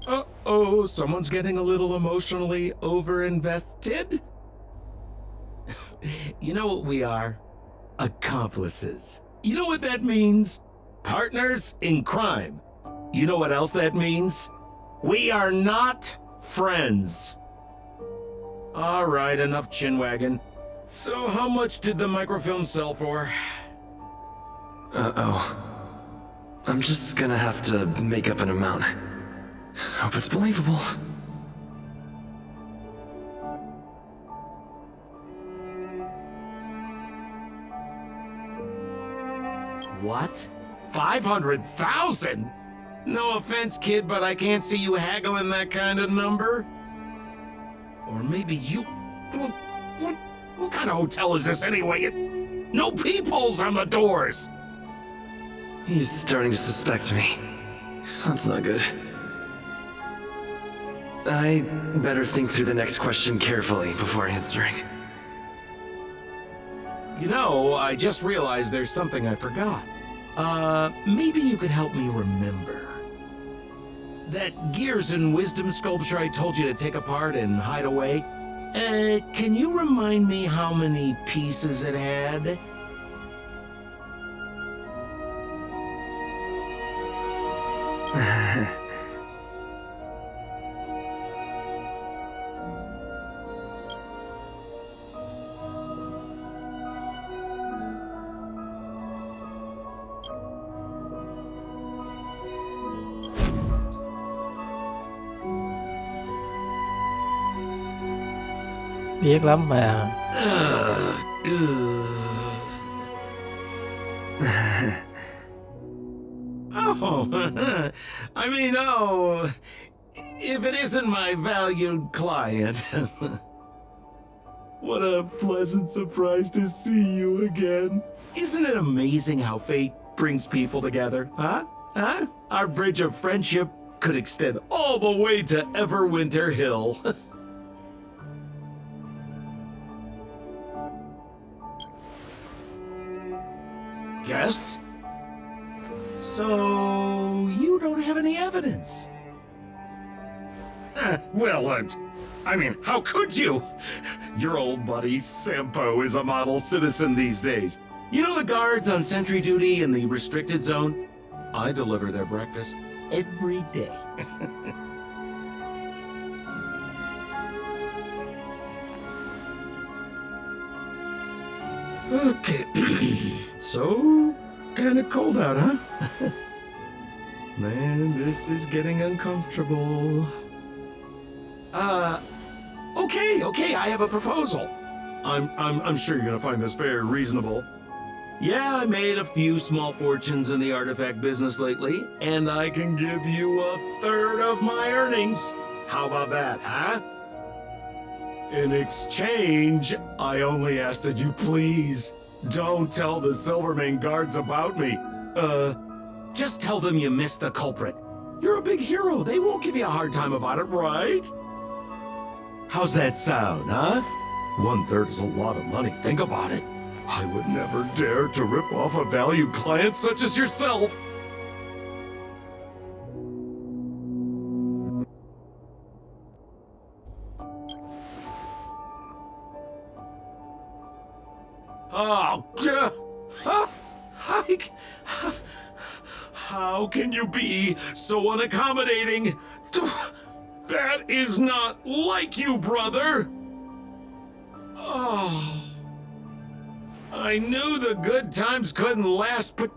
Uh-oh, someone's getting a little emotionally overinvested? You know what we are? Accomplices. You know what that means? Partners in crime. You know what else that means? We are not friends. All right, enough chinwagging. So how much did the microfilm sell for? Uh-oh. I'm just gonna have to make up an amount. Hope it's believable. What? 500,000? No offense, kid, but I can't see you haggling that kind of number. Or maybe you... What kind of hotel is this anyway? No peepholes on the doors! He's starting to suspect me. That's not good. I better think through the next question carefully before answering. You know, I just realized there's something I forgot. Maybe you could help me remember. That Gears and Wisdom sculpture I told you to take apart and hide away, can you remind me how many pieces it had? Biết lắm mà. Oh, I mean, if it isn't my valued client. What a pleasant surprise to see you again. Isn't it amazing how fate brings people together, huh? Huh? Our bridge of friendship could extend all the way to Everwinter Hill. Guests? So, you don't have any evidence? Well, I mean, how could you? Your old buddy, Sampo, is a model citizen these days. You know the guards on sentry duty in the restricted zone? I deliver their breakfast every day. Okay. So, kinda cold out, huh? Man, this is getting uncomfortable. Okay, I have a proposal. I'm sure you're gonna find this very reasonable. Yeah, I made a few small fortunes in the artifact business lately, and I can give you 1/3 of my earnings. How about that, huh? In exchange, I only ask that you please don't tell the Silvermane guards about me. Just tell them you missed the culprit. You're a big hero. They won't give you a hard time about it, right? How's that sound, huh? 1/3 is a lot of money. Think about it. I would never dare to rip off a valued client such as yourself. Oh, how can you be so unaccommodating? That is not like you, brother. Oh, I knew the good times couldn't last, but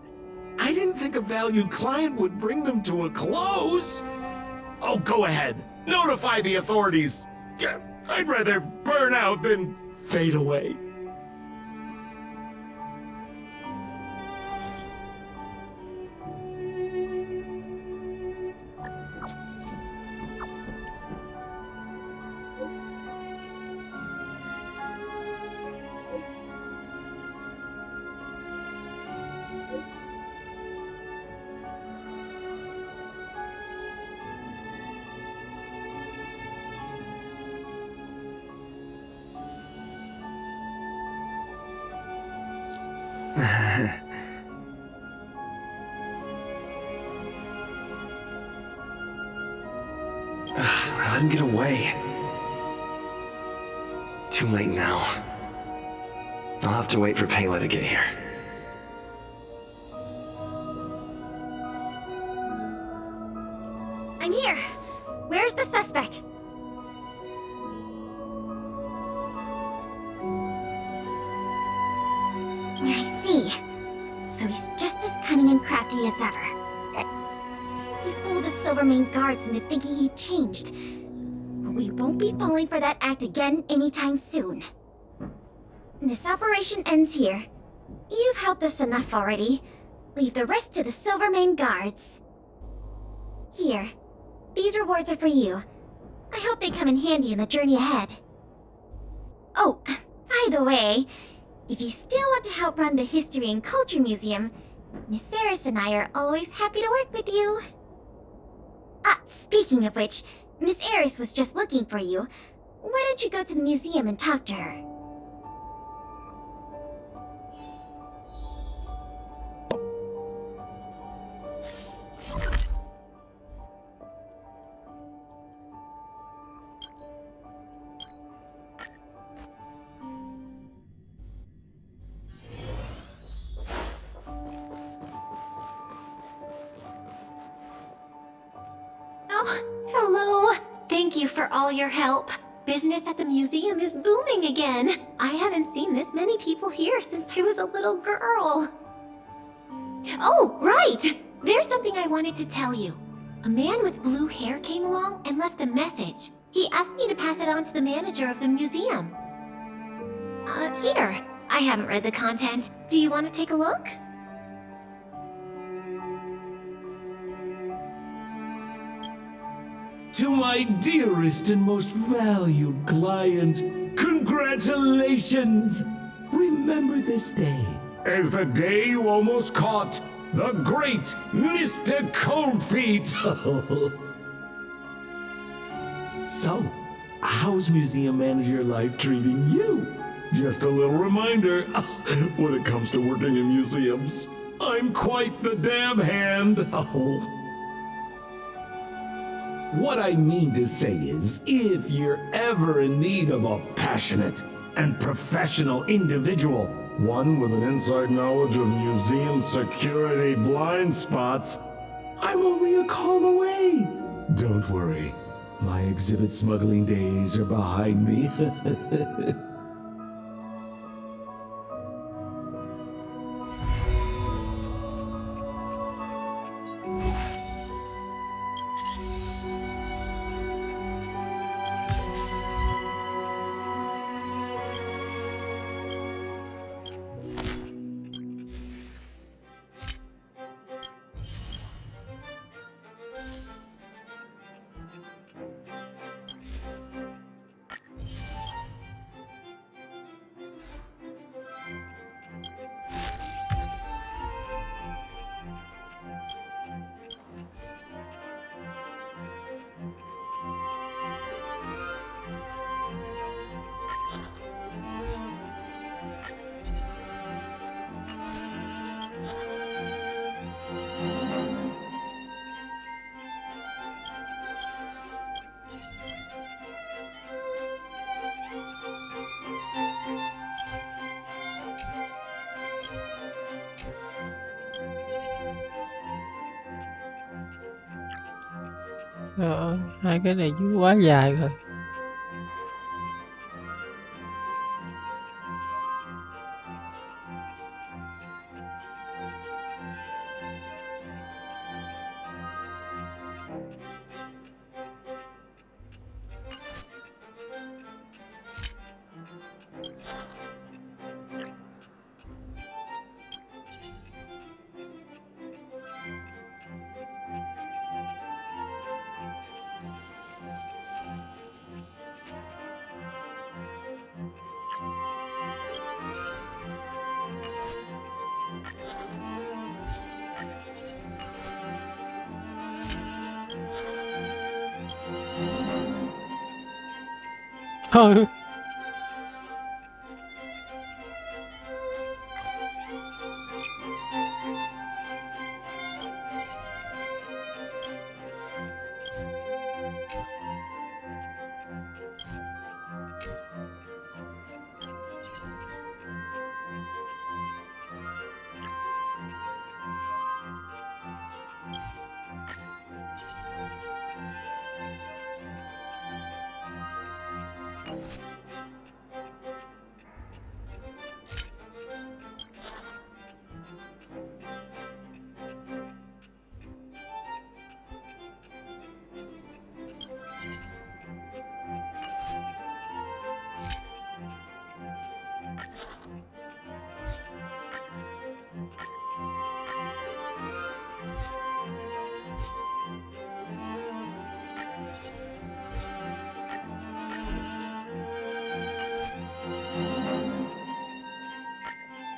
I didn't think a valued client would bring them to a close. Oh, go ahead. Notify the authorities. I'd rather burn out than fade away. I let him get away. Too late now. I'll have to wait for Pela to get here. I'm here. Where's the suspect? I see. So he's just as cunning and crafty as ever. He fooled the Silvermane guards into thinking he'd changed. But we won't be falling for that act again anytime soon. This operation ends here. You've helped us enough already. Leave the rest to the Silvermane guards. Here. These rewards are for you. I hope they come in handy in the journey ahead. Oh, by the way, if you still want to help run the History and Culture Museum, Miss Eris and I are always happy to work with you. Speaking of which, Miss Eris was just looking for you. Why don't you go to the museum and talk to her? Hello. Thank you for all your help. Business at the museum is booming again. I haven't seen this many people here since I was a little girl. Oh, right! There's something I wanted to tell you. A man with blue hair came along and left a message. He asked me to pass it on to the manager of the museum. Here. I haven't read the content. Do you want to take a look? To my dearest and most valued client, congratulations! Remember this day as the day you almost caught the great Mr. Coldfeet. So, how's museum manager life treating you? Just a little reminder, when it comes to working in museums, I'm quite the dab hand. What I mean to say is, if you're ever in need of a passionate and professional individual, one with an inside knowledge of museum security blind spots, I'm only a call away. Don't worry, my exhibit smuggling days are behind me. Hai cái này chứ quá dài rồi. Thôi.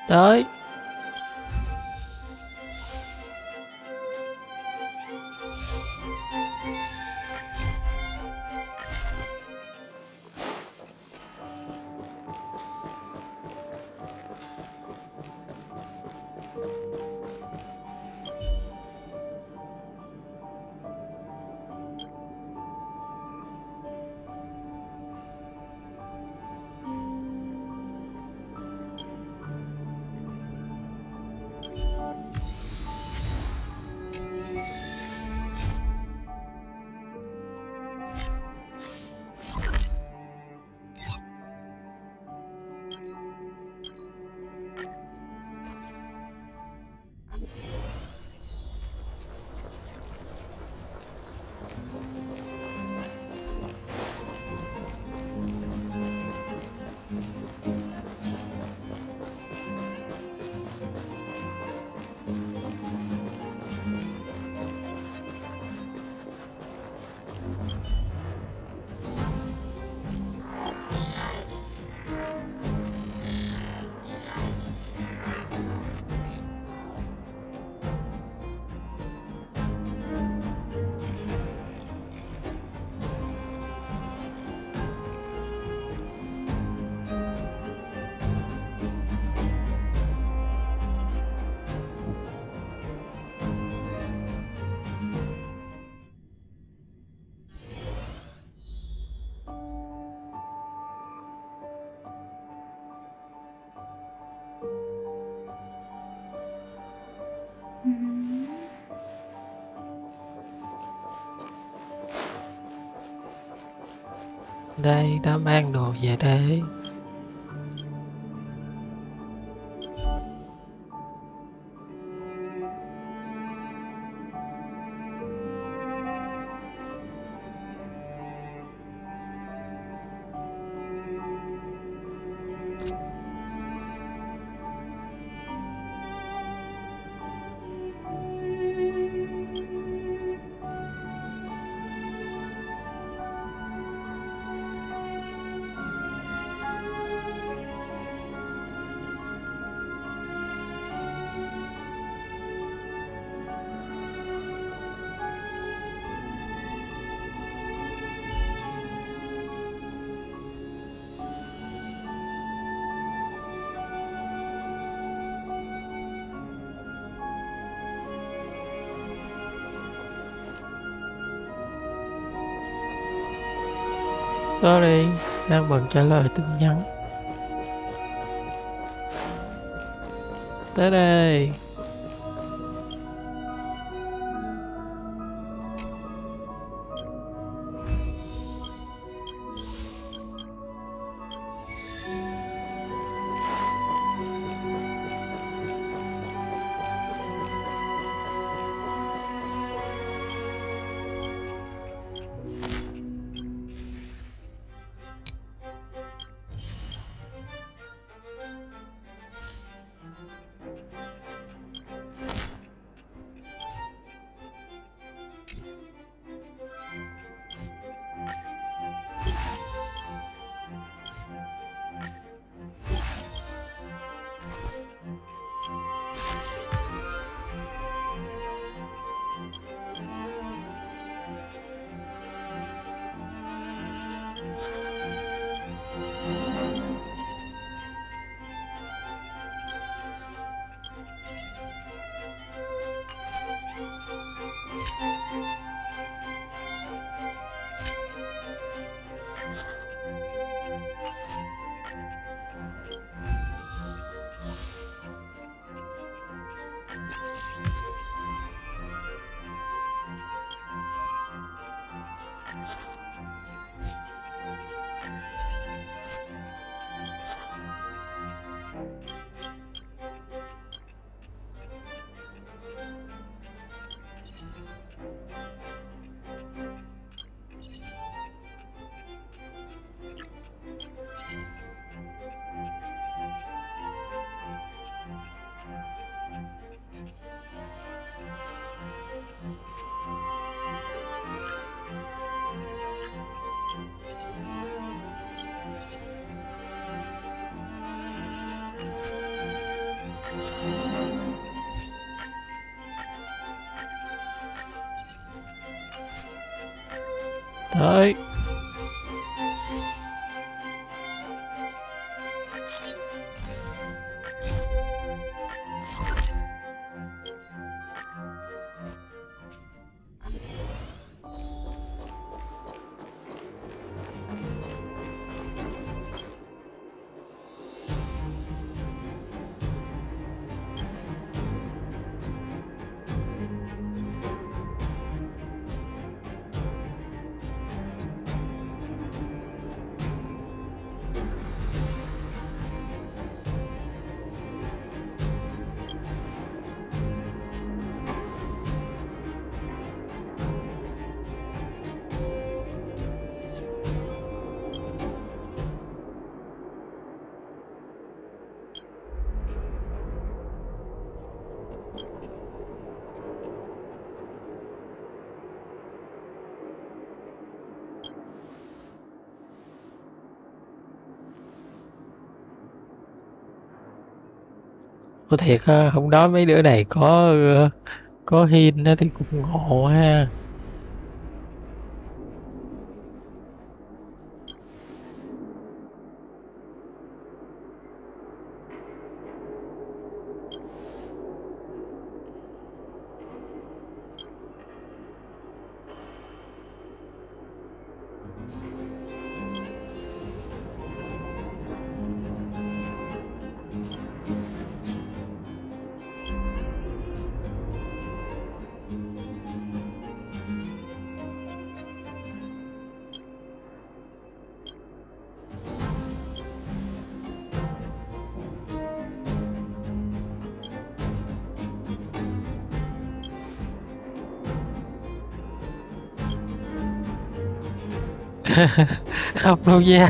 Tới. Đây, đã mang đồ về đây. Sorry, đang bận trả lời tin nhắn. Tới đây. Tới. Có thiệt ha, hôm đó mấy đứa này có hin á thì cũng ngộ ha. Không đâu nha.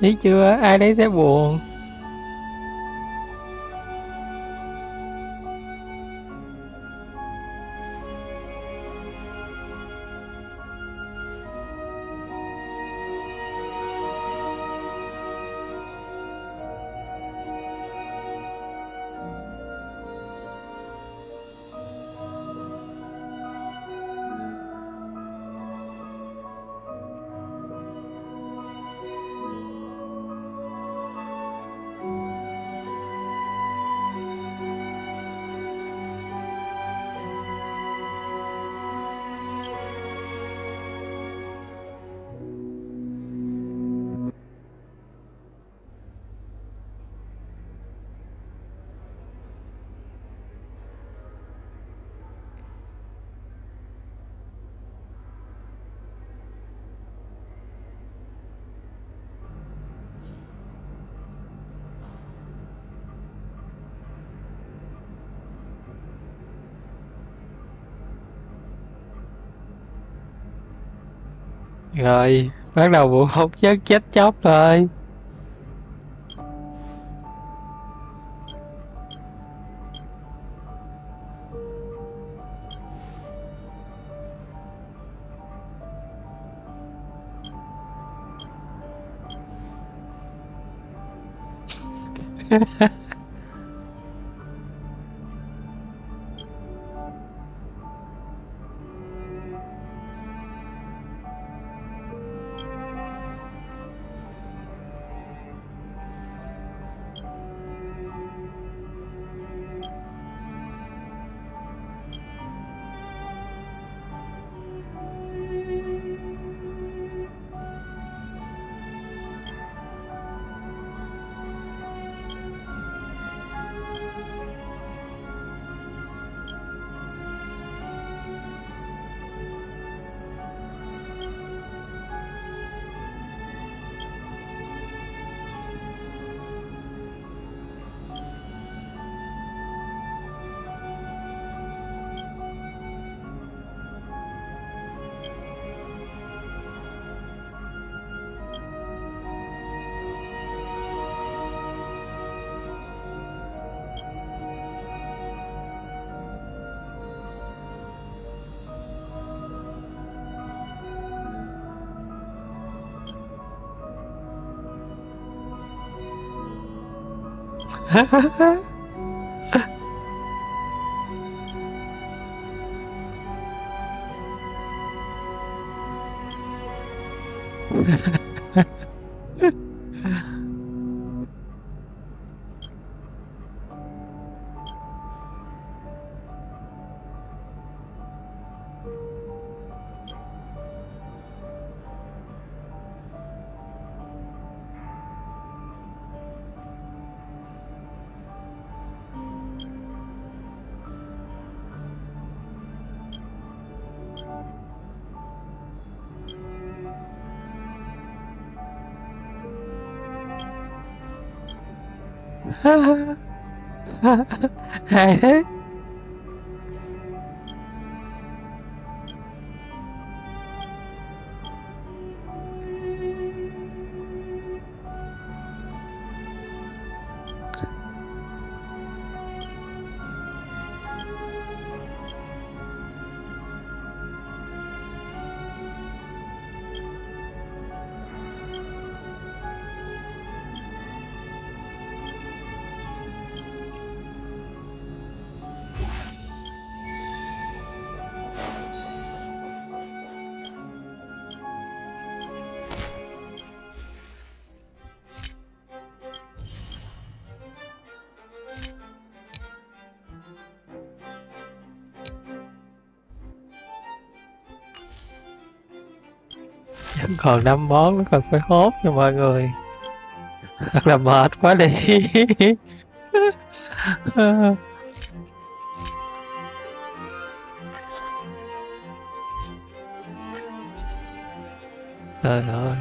Thấy chưa, ai đấy sẽ buồn. Rồi, bắt đầu vụ hôn chất chết chóc rồi. Hay thế. Vẫn còn 5 món nữa cần phải hốt cho mọi người. Thật là mệt quá đi. Trời ơi.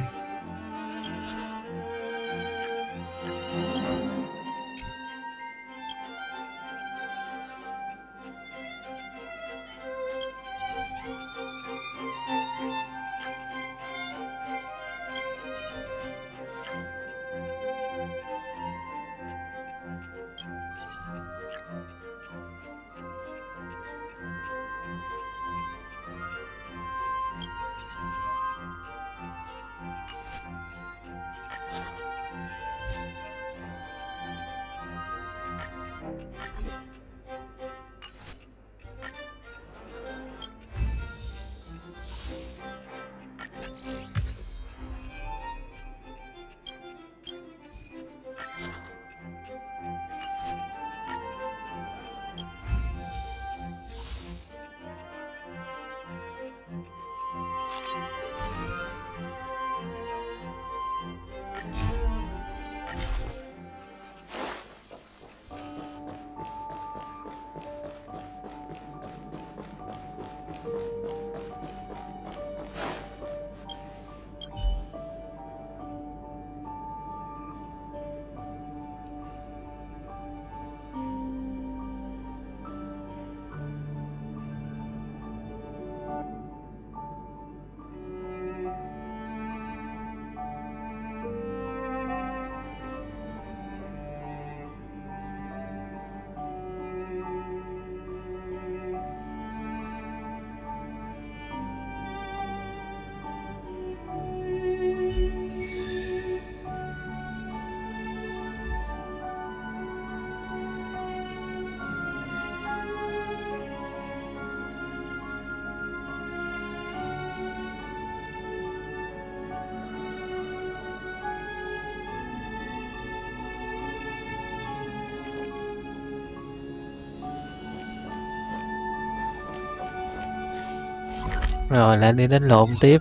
Rồi lại đi đánh lộn tiếp.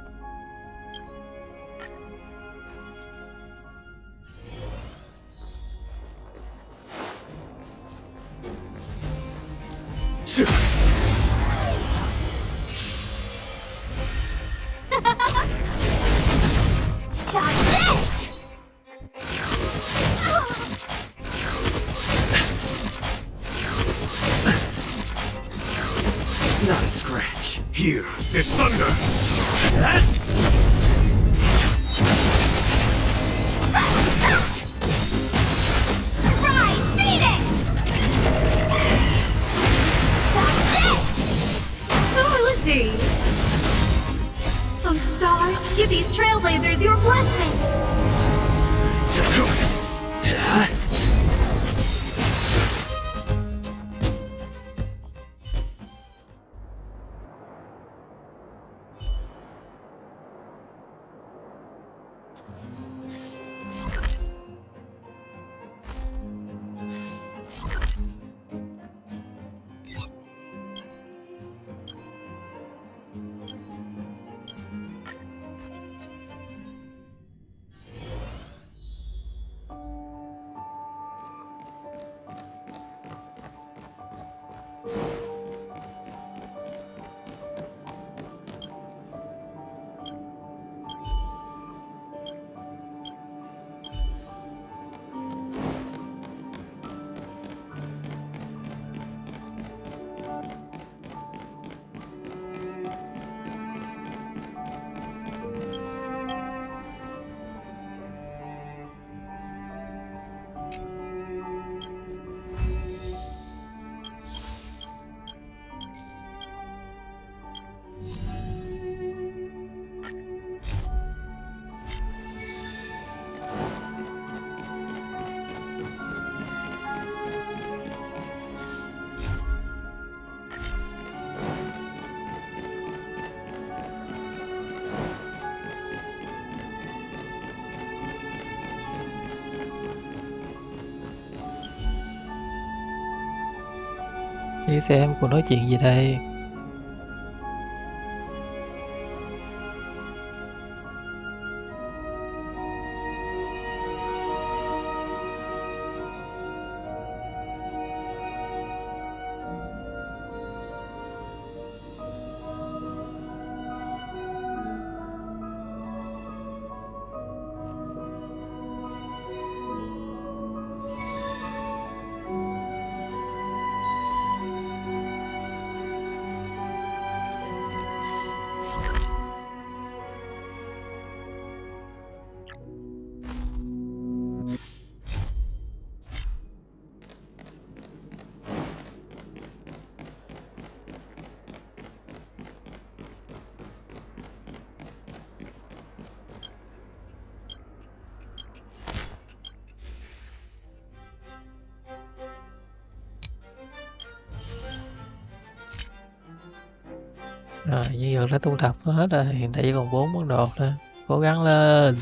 Not a scratch. Here is thunder. Yes? Rise, Phoenix! Who will it be? Oh, stars, give these trailblazers your blessing! Nghĩ xem cô nói chuyện gì đây. Rồi, như vật đã thu thập hết rồi, hiện tại chỉ còn 4 món đồ thôi. Cố gắng lên.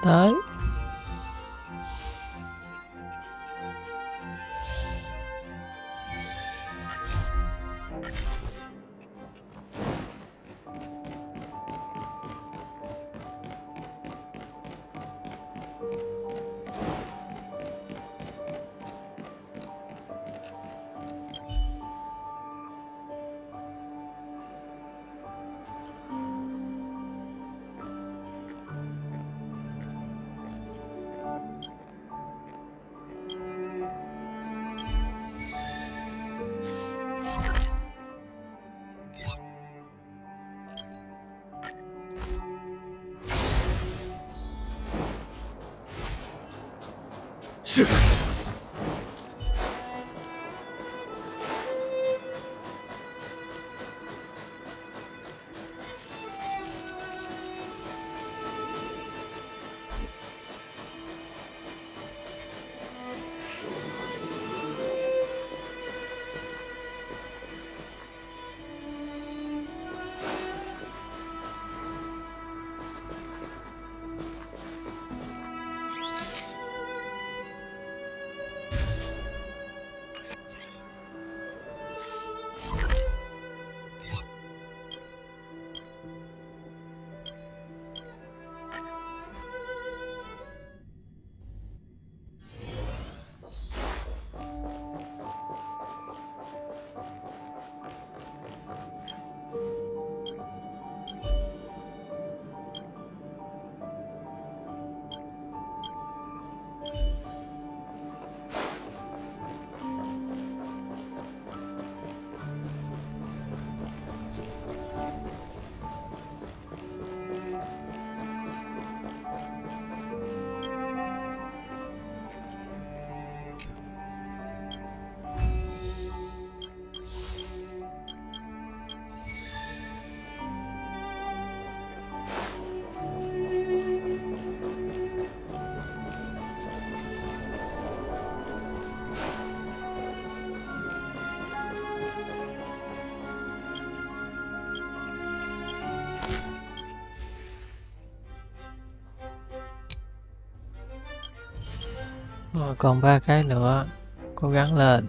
Tới. Rồi còn 3 cái nữa. Cố gắng lên.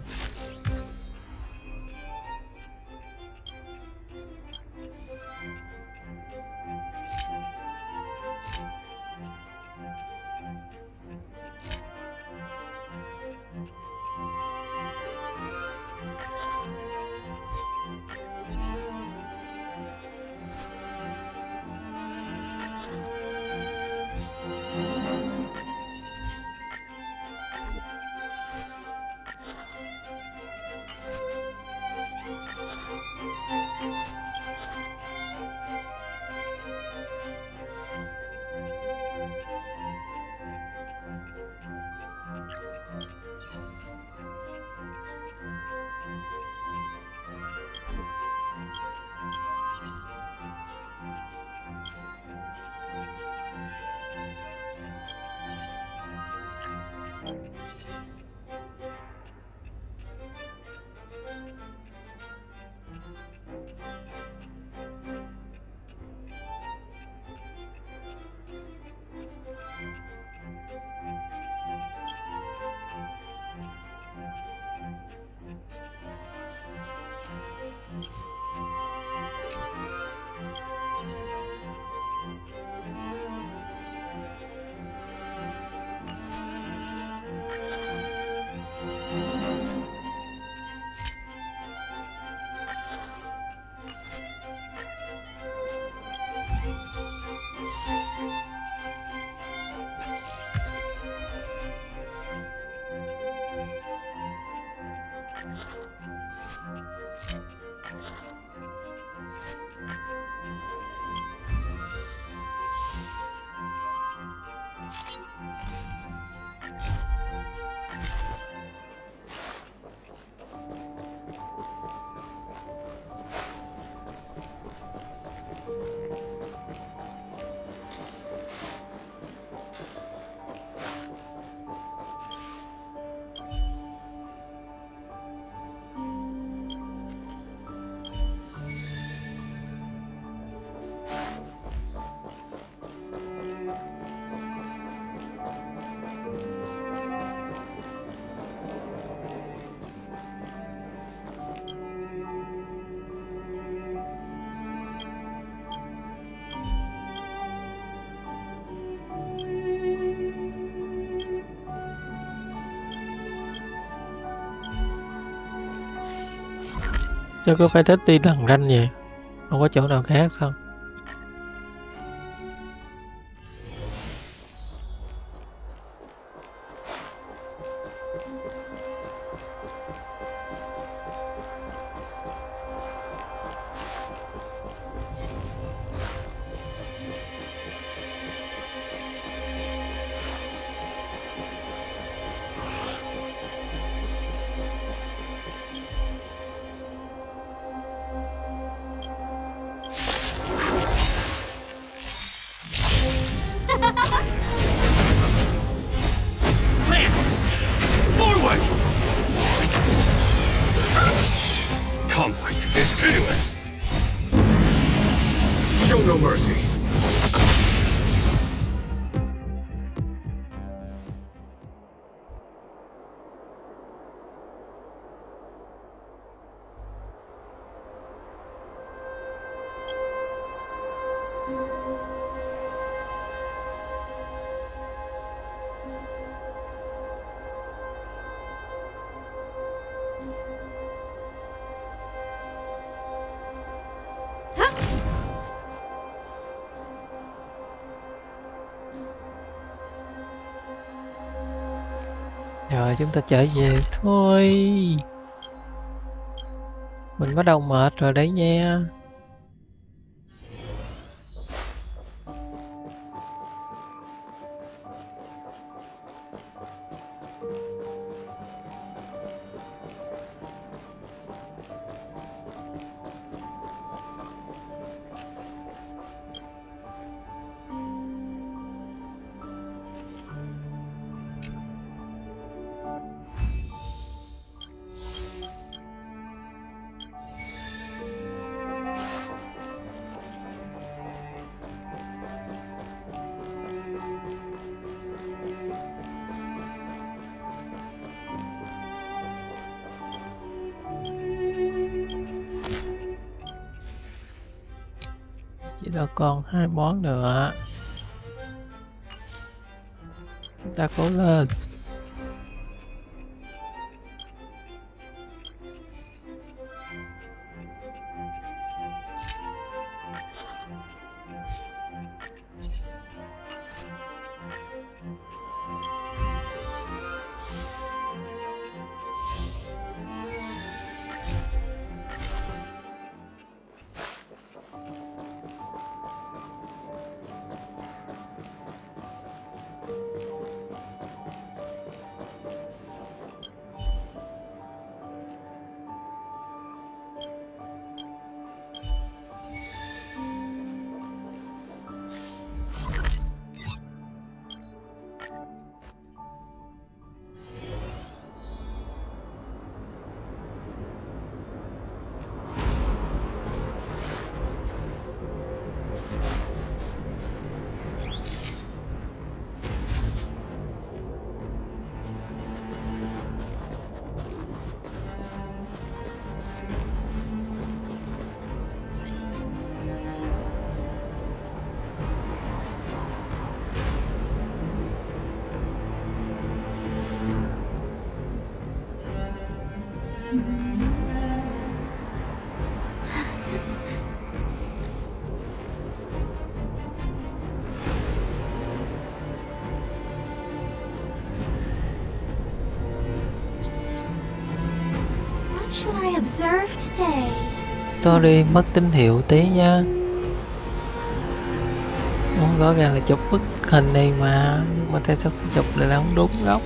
Sao có phải thích đi lằn ranh vậy? Không có chỗ nào khác sao? Forward! Conflict is pitiless. Show no mercy. Rồi chúng ta trở về thôi. Mình bắt đầu mệt rồi đấy nha. Chỉ là còn 2 món nữa. Chúng ta cố lên. What should I observe today? Sorry, mất tín hiệu tí nha. Muốn rõ ràng là chụp bức hình này mà, nhưng mà tại sao chụp lại là không đúng góc?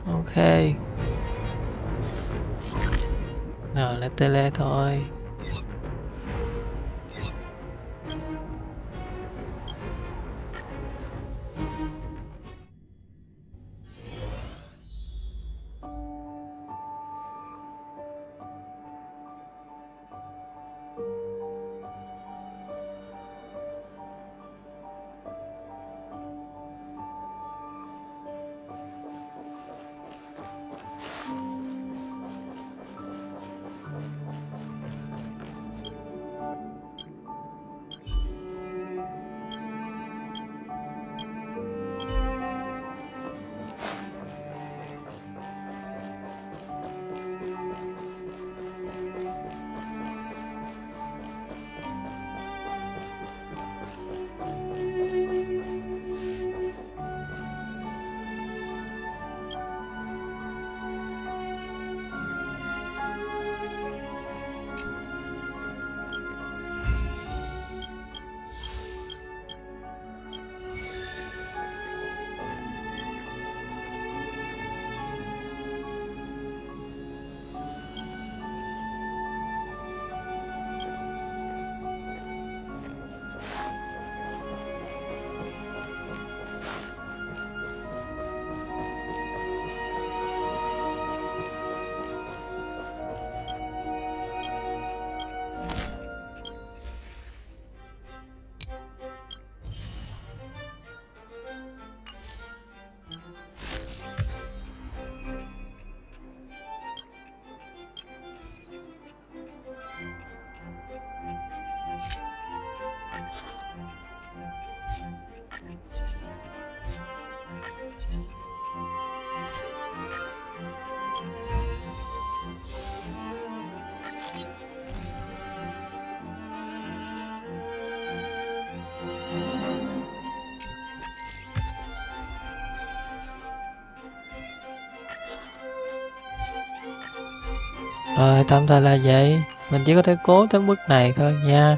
Ok. Nào lại tele thôi. Rồi tạm thời là vậy, mình chỉ có thể cố tới bước này thôi nha.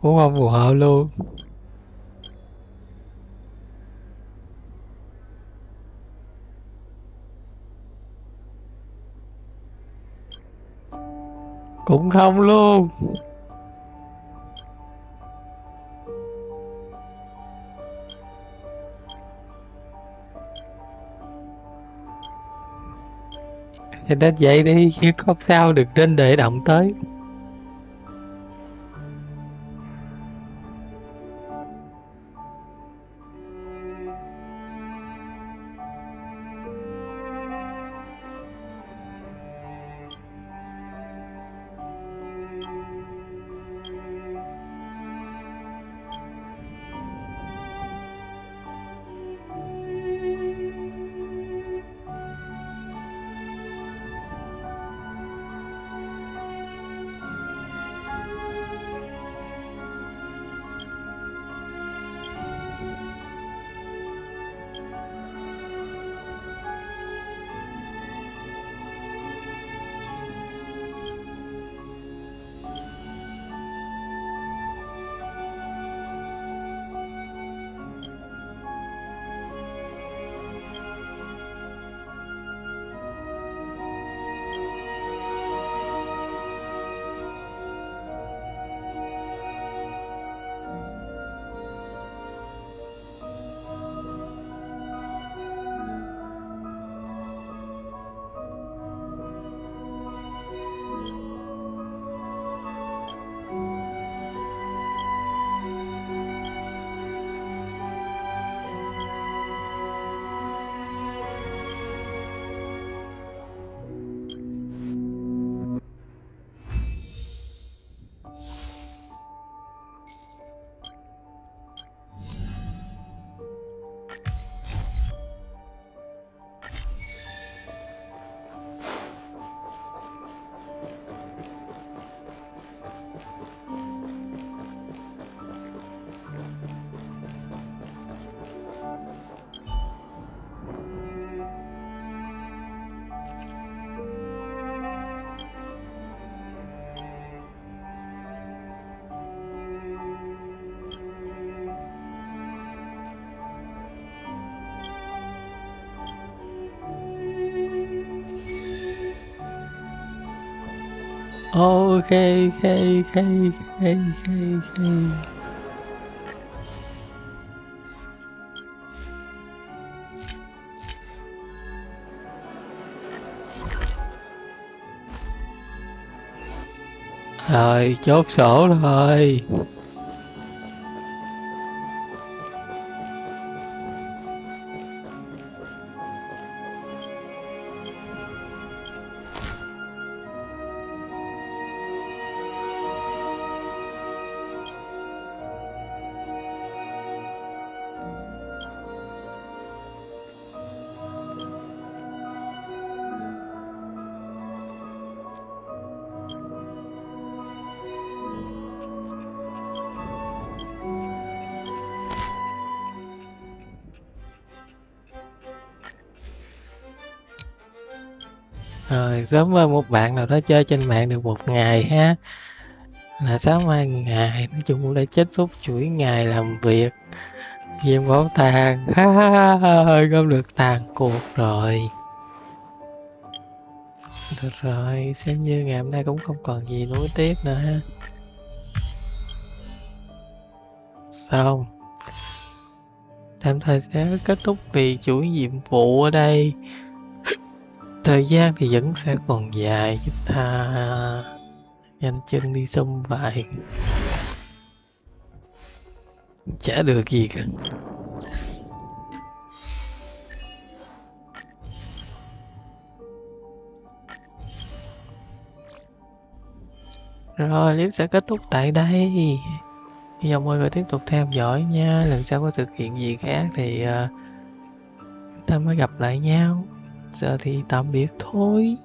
Cũng không phù hợp luôn. Cũng không luôn. Thì nên vậy đi, chứ không sao đừng nên để động tới. Ok, ok. Rồi, chốt sổ rồi. Rồi, sớm mơ một bạn nào đó chơi trên mạng được một ngày ha. Là sáng mai ngày, nói chung cũng đã kết thúc chuỗi ngày làm việc. Viện bảo tàng, không được tàn cuộc rồi. Được rồi, xem như ngày hôm nay cũng không còn gì nối tiếc nữa ha. Xong. Tạm thời sẽ kết thúc vì chuỗi nhiệm vụ ở đây. Thời gian thì vẫn sẽ còn dài, giúp ta nhanh chân đi xông vài. Chả được gì cả. Rồi, clip sẽ kết thúc tại đây. Hy vọng mọi người tiếp tục theo dõi nha. Lần sau có sự kiện gì khác thì chúng ta mới gặp lại nhau. Giờ thì tạm biệt thôi.